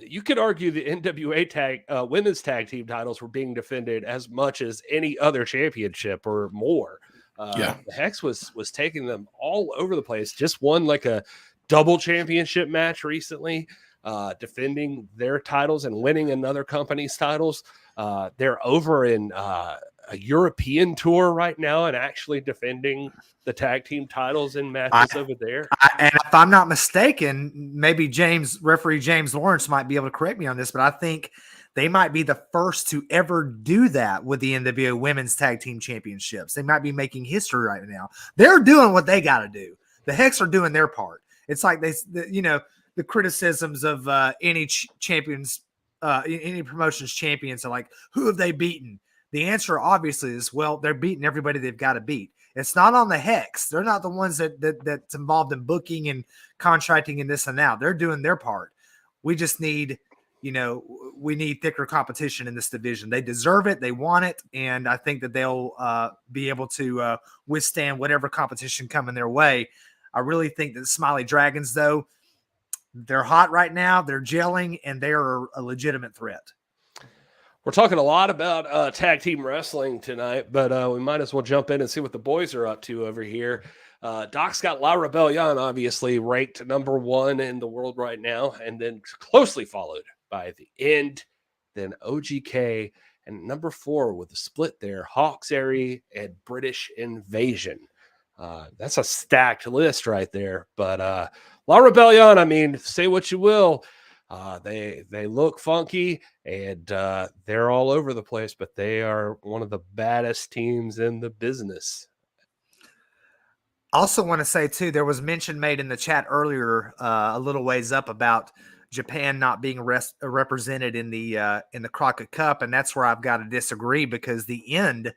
you could argue the NWA women's tag team titles were being defended as much as any other championship or more. The Hex was taking them all over the place. Just won like a double championship match recently, defending their titles and winning another company's titles. They're over in a European tour right now and actually defending the tag team titles in matches over there. And if I'm not mistaken, maybe referee James Lawrence might be able to correct me on this, but I think they might be the first to ever do that with the NWA Women's Tag Team Championships. They might be making history right now. They're doing what they got to do. The Hex are doing their part. It's like the criticisms of any champions, any promotions champions are like, who have they beaten? The answer obviously is, well, they're beating everybody they've got to beat. It's not on the Hex. They're not the ones that's involved in booking and contracting and this and that. They're doing their part. We just need, we need thicker competition in this division. They deserve it. They want it. And I think that they'll be able to withstand whatever competition coming their way. I really think that the Smiley Dragons, though, they're hot right now. They're gelling, and they're a legitimate threat. We're talking a lot about tag team wrestling tonight, but we might as well jump in and see what the boys are up to over here. Doc's got La Rebellion, obviously ranked #1 in the world right now, and then closely followed by The End, then OGK, and #4 with a split there, Hawks Airy and British Invasion. That's a stacked list right there. But La Rebellion, I mean, say what you will. They look funky and they're all over the place, but they are one of the baddest teams in the business. Also want to say, too, there was mention made in the chat earlier a little ways up about Japan not being represented in the Crockett Cup, and that's where I've got to disagree because The End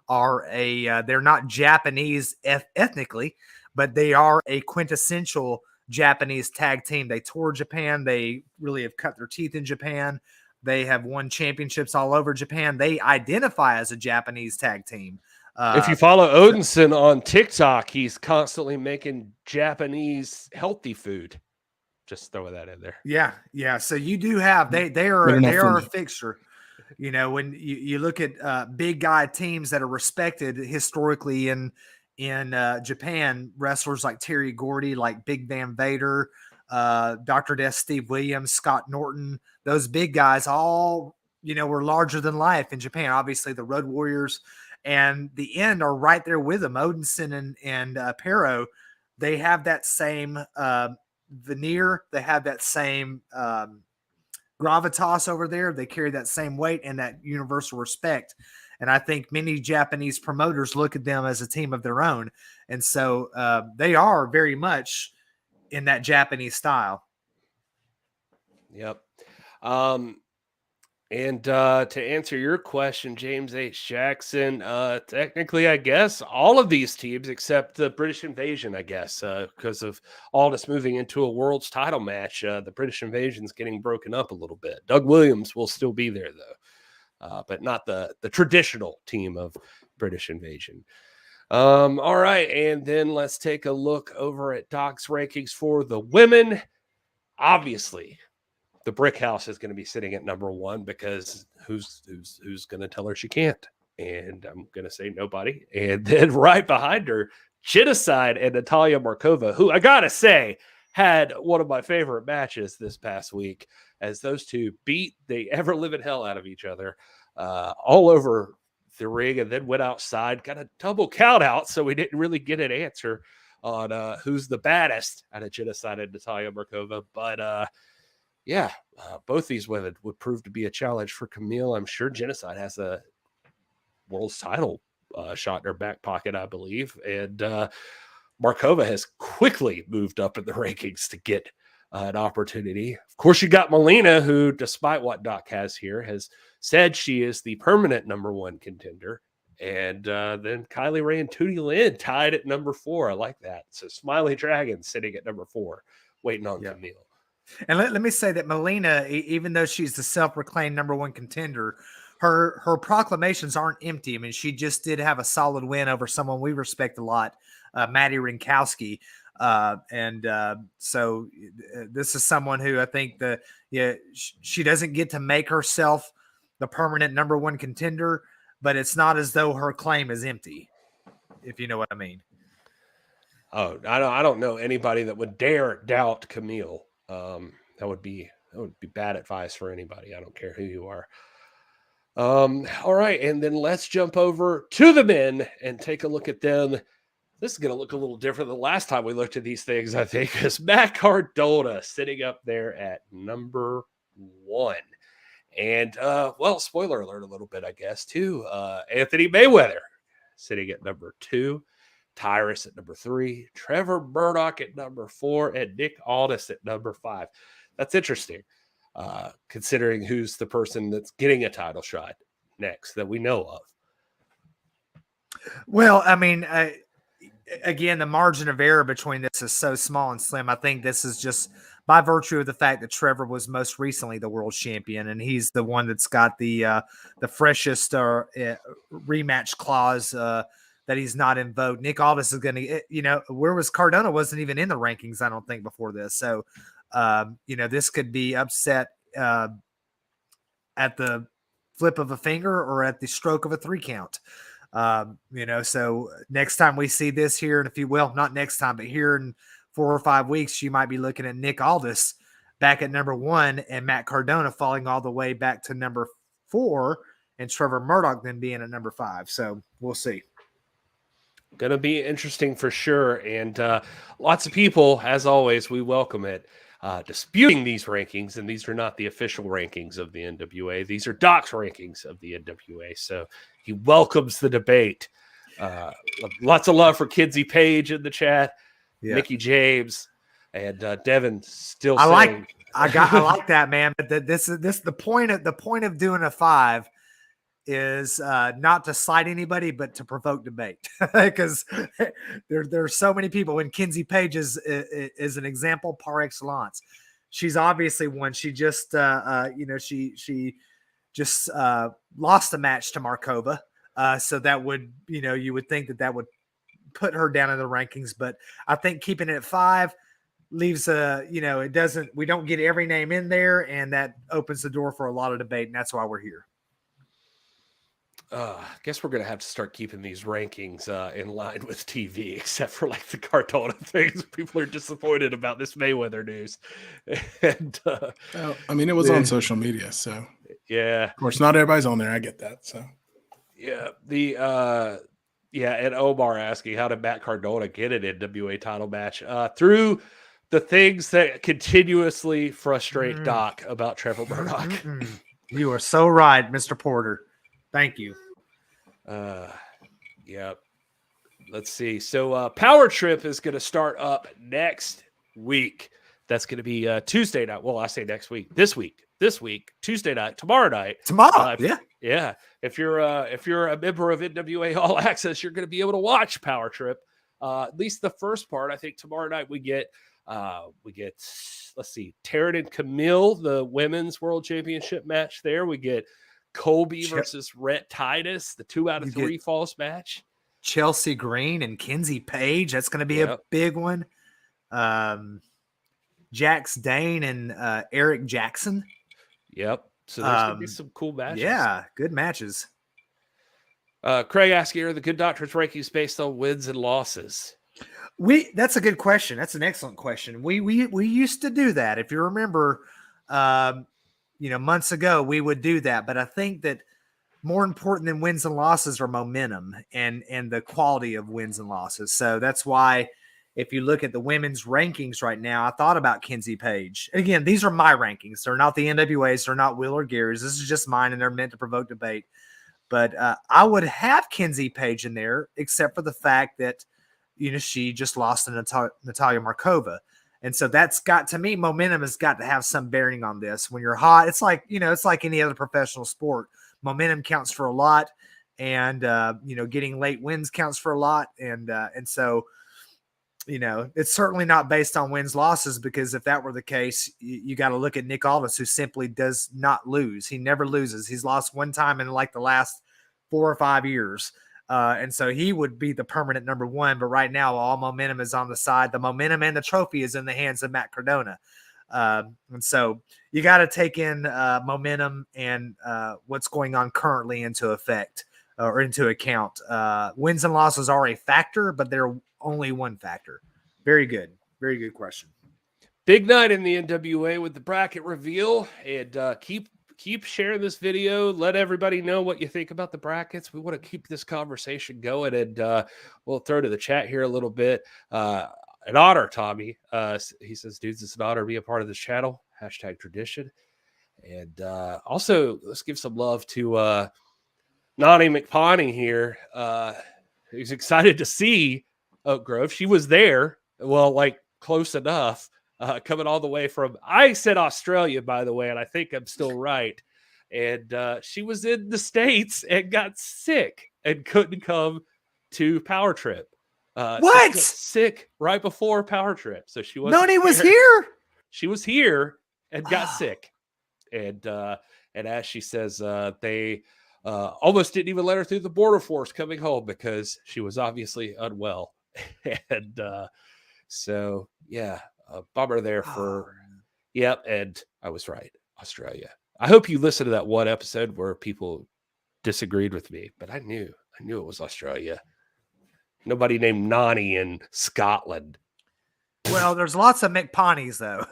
are they're not Japanese ethnically, but they are a quintessential Japanese tag team. They toured Japan. They really have cut their teeth in Japan. They have won championships all over Japan. They identify as a Japanese tag team. If you follow Odinson on TikTok, he's constantly making Japanese healthy food. Just throwing that in there. Yeah. So you do have they are a fixture. You know, when you look at big guy teams that are respected historically in Japan, wrestlers like Terry Gordy, like Big Van Vader, Dr. Death, Steve Williams, Scott Norton, those big guys all, were larger than life in Japan. Obviously the Road Warriors and the End are right there with them. Odinson and Pero, they have that same veneer. They have that same gravitas over there. They carry that same weight and that universal respect. And I think many Japanese promoters look at them as a team of their own. And so they are very much in that Japanese style. Yep. And to answer your question, James H. Jackson, technically, I guess all of these teams except the British Invasion, I guess, because of Aldis moving into a world's title match, the British Invasion's getting broken up a little bit. Doug Williams will still be there, though, but not the traditional team of British Invasion. All right, and then let's take a look over at Doc's rankings for the women. Obviously, the Brick House is going to be sitting at number one because who's going to tell her she can't? And I'm going to say nobody. And then right behind her, Genocide and Natalia Markova, who I got to say had one of my favorite matches this past week as those two beat the ever-living hell out of each other all over the ring and then went outside, got a double count out, so we didn't really get an answer on who's the baddest out of Genocide and Natalia Markova. But both these women would prove to be a challenge for Camille. I'm sure Genocide has a world's title shot in her back pocket, I believe. And Markova has quickly moved up in the rankings to get an opportunity. Of course, you got Melina, who, despite what Doc has here, has said she is the permanent number one contender. And then Kylie Ray and Tootie Lynn tied at number 4. I like that. So Smiley Dragon sitting at number 4, waiting on Camille. And let me say that Melina, even though she's the self-proclaimed number one contender, her proclamations aren't empty. I mean, she just did have a solid win over someone we respect a lot, Maddie Rinkowski. So this is someone who I think she doesn't get to make herself the permanent number one contender, but it's not as though her claim is empty, if you know what I mean. Oh, I don't know anybody that would dare doubt Camille. That would be bad advice for anybody. I don't care who you are. All right, and then let's jump over to the men and take a look at them. This is going to look a little different than the last time we looked at these things, I think, because Matt Cardona sitting up there at number 1. And, spoiler alert a little bit, I guess, too. Anthony Mayweather sitting at number 2. Tyrus at number 3, Trevor Murdoch at number 4, and Nick Aldis at number 5. That's interesting, considering who's the person that's getting a title shot next that we know of. Well, I mean, again, the margin of error between this is so small and slim. I think this is just by virtue of the fact that Trevor was most recently the world champion, and he's the one that's got the freshest rematch clause that he's not in vote. Nick Aldis is going to, where was Cardona? Wasn't even in the rankings, I don't think, before this. So, this could be upset at the flip of a finger or at the stroke of a 3 count. So next time we see this here in a few, not next time, but here in 4 or 5 weeks, you might be looking at Nick Aldis back at number 1 and Matt Cardona falling all the way back to number 4 and Trevor Murdoch then being at number 5. So we'll see. Going to be interesting for sure. And lots of people, as always, we welcome it, disputing these rankings. And these are not the official rankings of the NWA. These are Doc's rankings of the NWA. So he welcomes the debate. Lots of love for Kinsey Page in the chat. Yeah. Mickey James and Devin still saying. I like that, man. But this the point of doing a 5 is not to slight anybody, but to provoke debate, because there's so many people. When Kinsey Page is an example par excellence. she's obviously won. She just, she just lost a match to Markova. So that would, you would think that would put her down in the rankings, but I think keeping it at 5 leaves we don't get every name in there, and that opens the door for a lot of debate, and that's why we're here. I guess we're going to have to start keeping these rankings in line with TV, except for like the Cardona things. People are disappointed about this Mayweather news. And it was on social media, so yeah. Of course, not everybody's on there. I get that. So yeah, and Omar asking, how did Matt Cardona get an NWA title match? Through the things that continuously frustrate Doc about Trevor Murdoch. You are so right, Mr. Porter. Thank you. Yeah. Let's see. So Power Trip is going to start up next week. That's going to be Tuesday night. Well, I say next week. This week, Tuesday night, tomorrow night. Yeah. If you're a member of NWA All Access, you're going to be able to watch Power Trip. At least the first part. I think tomorrow night we get let's see, Taryn and Camille, the women's world championship match there. We get Colby versus Rhett Titus, the 2 out of 3 falls match. Chelsea Green and Kenzie Page. That's going to be a big one. Jax Dane and Eric Jackson. Yep. So there's going to be some cool matches. Yeah, good matches. Craig asking, are the Good Doctors rankings based on wins and losses? That's a good question. That's an excellent question. We used to do that. If you remember, months ago, we would do that. But I think that more important than wins and losses are momentum and the quality of wins and losses. So that's why if you look at the women's rankings right now, I thought about Kenzie Page. Again, these are my rankings. They're not the NWA's. They're not Will or Gary's. This is just mine, and they're meant to provoke debate. But I would have Kenzie Page in there, except for the fact that, she just lost to Natalia Markova. And so that's got, to me, momentum has got to have some bearing on this. When you're hot, it's like, it's like any other professional sport. Momentum counts for a lot, and, getting late wins counts for a lot. And so, it's certainly not based on wins, losses, because if that were the case, you got to look at Nick Aldis, who simply does not lose. He never loses. He's lost one time in like the last 4 or 5 years. And so he would be the permanent number 1. But right now, all momentum is on the side. The momentum and the trophy is in the hands of Matt Cardona. And so you got to take in momentum and what's going on currently into effect or into account. Wins and losses are a factor, but they're only one factor. Very good. Very good question. Big night in the NWA with the bracket reveal, and keep sharing this video. Let everybody know what you think about the brackets. We want to keep this conversation going, and we'll throw to the chat here a little bit. An honor, Tommy. He says, dudes, it's an honor to be a part of this channel. #tradition. And also, let's give some love to Nani McPoney here. He's excited to see Oak Grove. She was there, close enough, coming all the way from, I said Australia, by the way, and I think I'm still right. And she was in the States and got sick and couldn't come to Power Trip. What? Sick right before Power Trip. So she was. Noni was here. She was here and got sick. And as she says, they almost didn't even let her through the border force coming home because she was obviously unwell. And so, yeah, a bummer there for, yep. And I was right. Australia. I hope you listened to that one episode where people disagreed with me, but I knew it was Australia. Nobody named Nani in Scotland. Well, there's lots of McPonies though.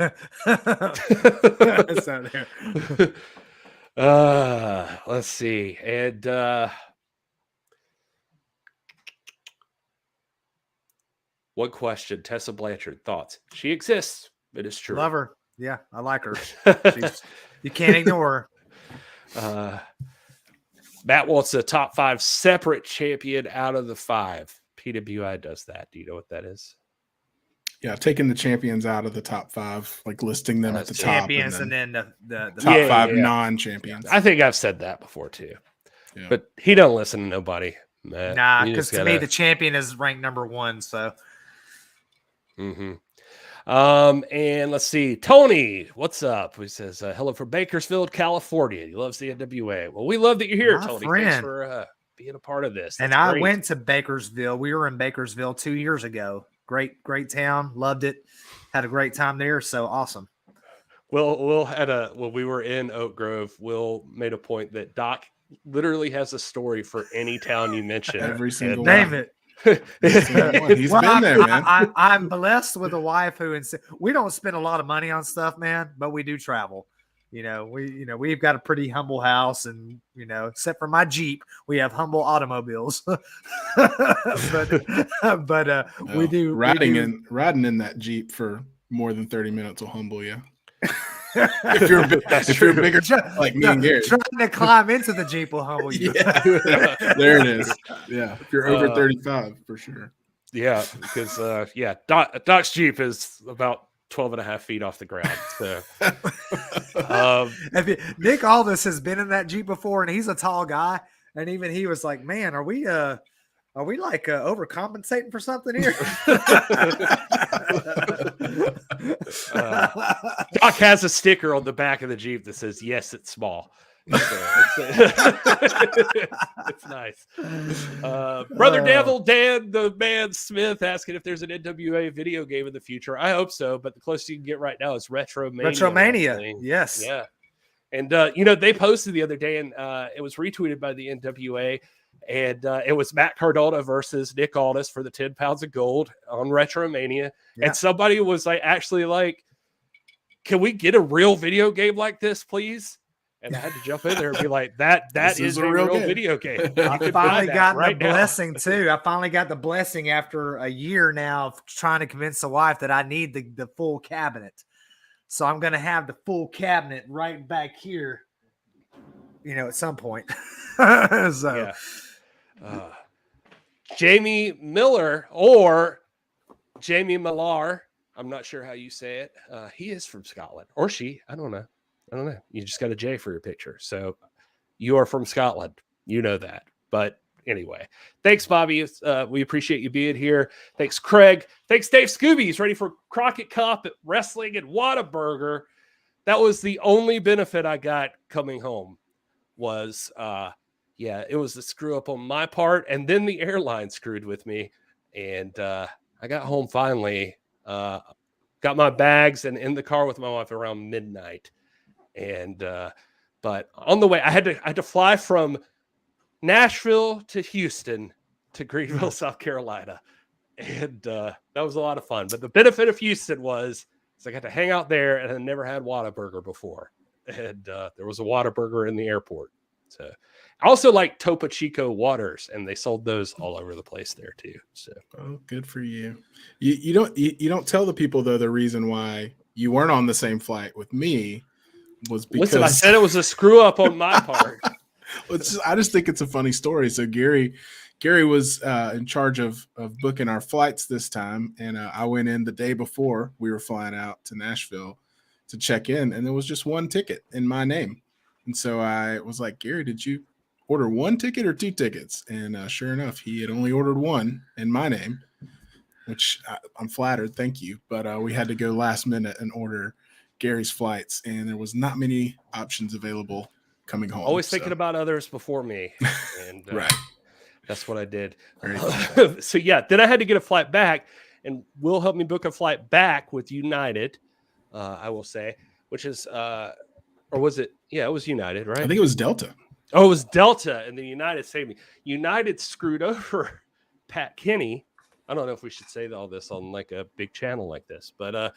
Let's see. And one question, Tessa Blanchard, thoughts? She exists. It is true. Love her. Yeah, I like her. You can't ignore her. Matt wants a top 5 separate champion out of the 5. PWI does that. Do you know what that is? Yeah, taking the champions out of the top 5, like listing them at the champions top. And then the top 5 non-champions. I think I've said that before too. Yeah. But he don't listen to nobody. Nah, because to me, the champion is ranked number 1. So Mm-hmm. And let's see, Tony, what's up? He says, hello from Bakersfield, California. He loves the NWA. Well, we love that you're here, My Tony. friend. Thanks for being a part of this. And I went to Bakersville. We were in Bakersville 2 years ago. Great town. Loved it. Had a great time there. So awesome. Will had when we were in Oak Grove, Will made a point that Doc literally has a story for any town you mention. Every single name one. it. He's been there, man. I'm blessed with a wife who we don't spend a lot of money on stuff, man, but we do travel. We've got a pretty humble house, and except for my Jeep, we have humble automobiles. but we do riding in that Jeep for more than 30 minutes will humble you. if you're bigger like me and Gary, trying to climb into the Jeep will humble you. Yeah. There it is. Yeah, if you're over 35, for sure. Yeah, because Doc's Jeep is about 12 and a half feet off the ground. So Nick Aldis has been in that Jeep before, and he's a tall guy, and even he was like, man, are we like overcompensating for something here? Doc has a sticker on the back of the Jeep that says, yes, it's small. So it's nice. Brother Devil Dan the Man Smith asking if there's an NWA video game in the future. I hope so, but the closest you can get right now is Retromania. Yes. Yeah. And they posted the other day, and it was retweeted by the NWA, and it was Matt Cardona versus Nick Aldis for the 10 pounds of gold on Retromania. Yeah. And somebody was like, can we get a real video game like this, please? And I had to jump in there and be like, that is a real video game. I finally got the blessing too. I finally got the blessing after a year now of trying to convince the wife that I need the full cabinet. So I'm going to have the full cabinet right back here, at some point. Jamie Miller or Jamie Millar, I'm not sure how you say it. He is from Scotland, or she. I don't know. You just got a J for your picture. So you are from Scotland. You know that. But anyway, thanks, Bobby. We appreciate you being here. Thanks, Craig. Thanks, Dave Scooby. He's ready for Crockett Cup at Wrestling and Whataburger. That was the only benefit I got coming home was, it was the screw up on my part. And then the airline screwed with me. And I got home finally, got my bags and in the car with my wife around midnight. And but on the way, I had to fly from Nashville to Houston to Greenville, South Carolina, and that was a lot of fun. But the benefit of Houston was I got to hang out there, and I never had Whataburger before, and there was a Whataburger in the airport. So I also like Topo Chico waters, and they sold those all over the place there too. So good for you. You don't tell the people though the reason why you weren't on the same flight with me. Was because I said it was a screw up on my part. I just think it's a funny story. So Gary was in charge of booking our flights this time, and I went in the day before we were flying out to Nashville to check in, and there was just one ticket in my name. And so I was like, Gary, did you order one ticket or two tickets? And sure enough, he had only ordered one in my name, which I'm flattered. Thank you. But we had to go last minute and order Gary's flights, and there was not many options available coming home. Always thinking about others before me. And right. That's what I did. So then I had to get a flight back, and Will helped me book a flight back with United, I will say, which is, or was it? Yeah, it was United, right? I think it was Delta. Oh, it was Delta, and the United saved me. United screwed over Pat Kenney. I don't know if we should say all this on like a big channel like this, but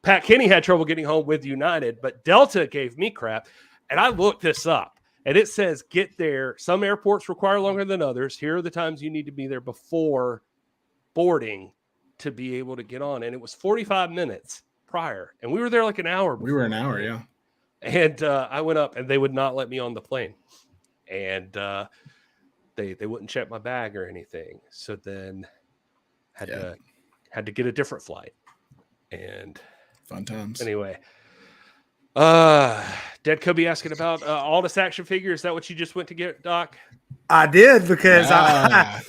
Pat Kenney had trouble getting home with United, but Delta gave me crap. And I looked this up, and it says get there. Some airports require longer than others. Here are the times you need to be there before boarding to be able to get on. And it was 45 minutes prior. And we were there like an hour before. We were an hour, yeah. And I went up, and they would not let me on the plane. And they wouldn't check my bag or anything. So then had to get a different flight. And fun times. Anyway, Dead Kobe asking about Aldis action figure. Is that what you just went to get, Doc? I did because I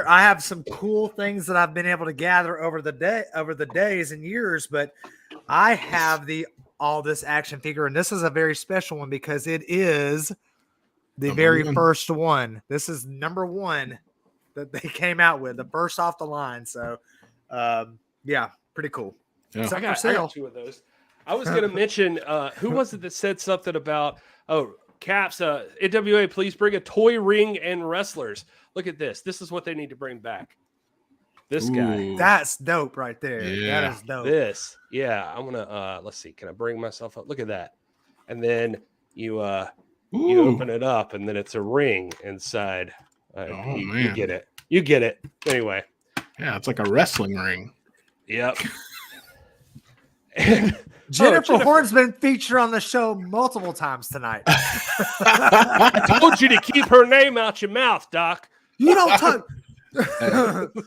have some cool things that I've been able to gather over the days and years, but I have the Aldis action figure, and this is a very special one because it is the very first one. This is number one that they came out with, the first off the line. So, yeah, pretty cool. Yeah. I got 2 of those. I was going to mention, who was it that said something about, Caps, NWA, please bring a toy ring and wrestlers. Look at this. This is what they need to bring back. This guy. That's dope right there. Yeah. That is dope. I'm going to, let's see. Can I bring myself up? Look at that. And then you open it up and then it's a ring inside. You get it. You get it. Anyway. Yeah, it's like a wrestling ring. Yep. And Jennifer Horn's been featured on the show multiple times tonight. I told you to keep her name out your mouth, Doc. You don't talk.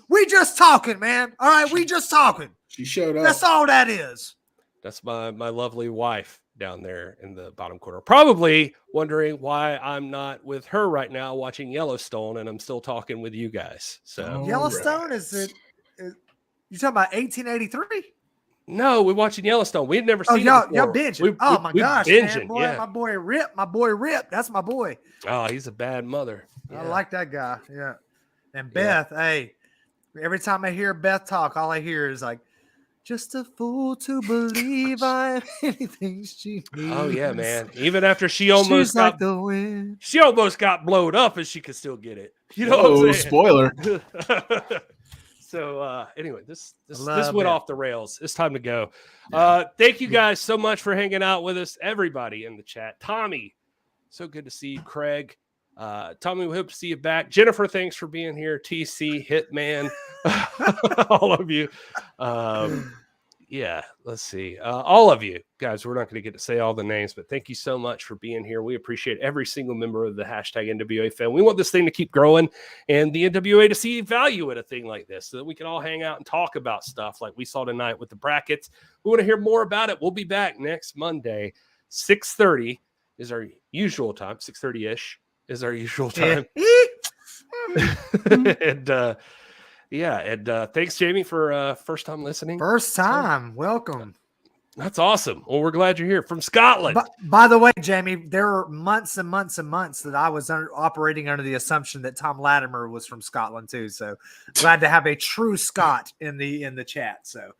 We just talking, man. All right, we just talking. She showed up. That's all that is. That's my lovely wife down there in the bottom corner. Probably wondering why I'm not with her right now watching Yellowstone and I'm still talking with you guys. So Yellowstone, is it? You talking about 1883? No, we're watching Yellowstone. We'd never seen it before. Y'all binging. My gosh, man. Boy, my boy Rip. That's my boy. Oh, he's a bad mother. Yeah. I like that guy. Yeah. And Beth, hey, every time I hear Beth talk, all I hear is like, just a fool to believe I'm anything she needs. Oh, yeah, man. Even after she almost got the wind. She almost got blowed up and she could still get it. You know what I'm saying? Spoiler. So anyway, this Love went it. off the rails. It's time to go. Thank you guys so much for hanging out with us. Everybody in the chat. Tommy, so good to see you. Craig, Tommy, we hope to see you back. Jennifer, thanks for being here. TC, Hitman, all of you. Yeah, let's see. All of you guys, we're not going to get to say all the names, but thank you so much for being here. We appreciate every single member of the hashtag NWA fan. We want this thing to keep growing and the NWA to see value in a thing like this so that we can all hang out and talk about stuff like we saw tonight with the brackets. We want to hear more about it. We'll be back next Monday. 6:30 is our usual time. 6:30-ish is our usual time. And thanks, Jamie, for first time listening. First time. Welcome. That's awesome. Well, we're glad you're here from Scotland. By the way, Jamie, there were months and months and months that I was operating under the assumption that Tom Latimer was from Scotland too. So glad to have a true Scot in the chat. So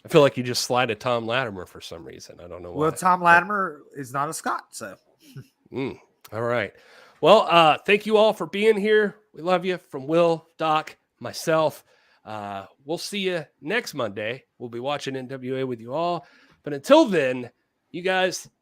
I feel like you just slided Tom Latimer for some reason. I don't know why. Well, Tom Latimer is not a Scot. So all right. Well, thank you all for being here. We love you. From Will, Doc, myself. We'll see you next Monday. We'll be watching NWA with you all. But until then, you guys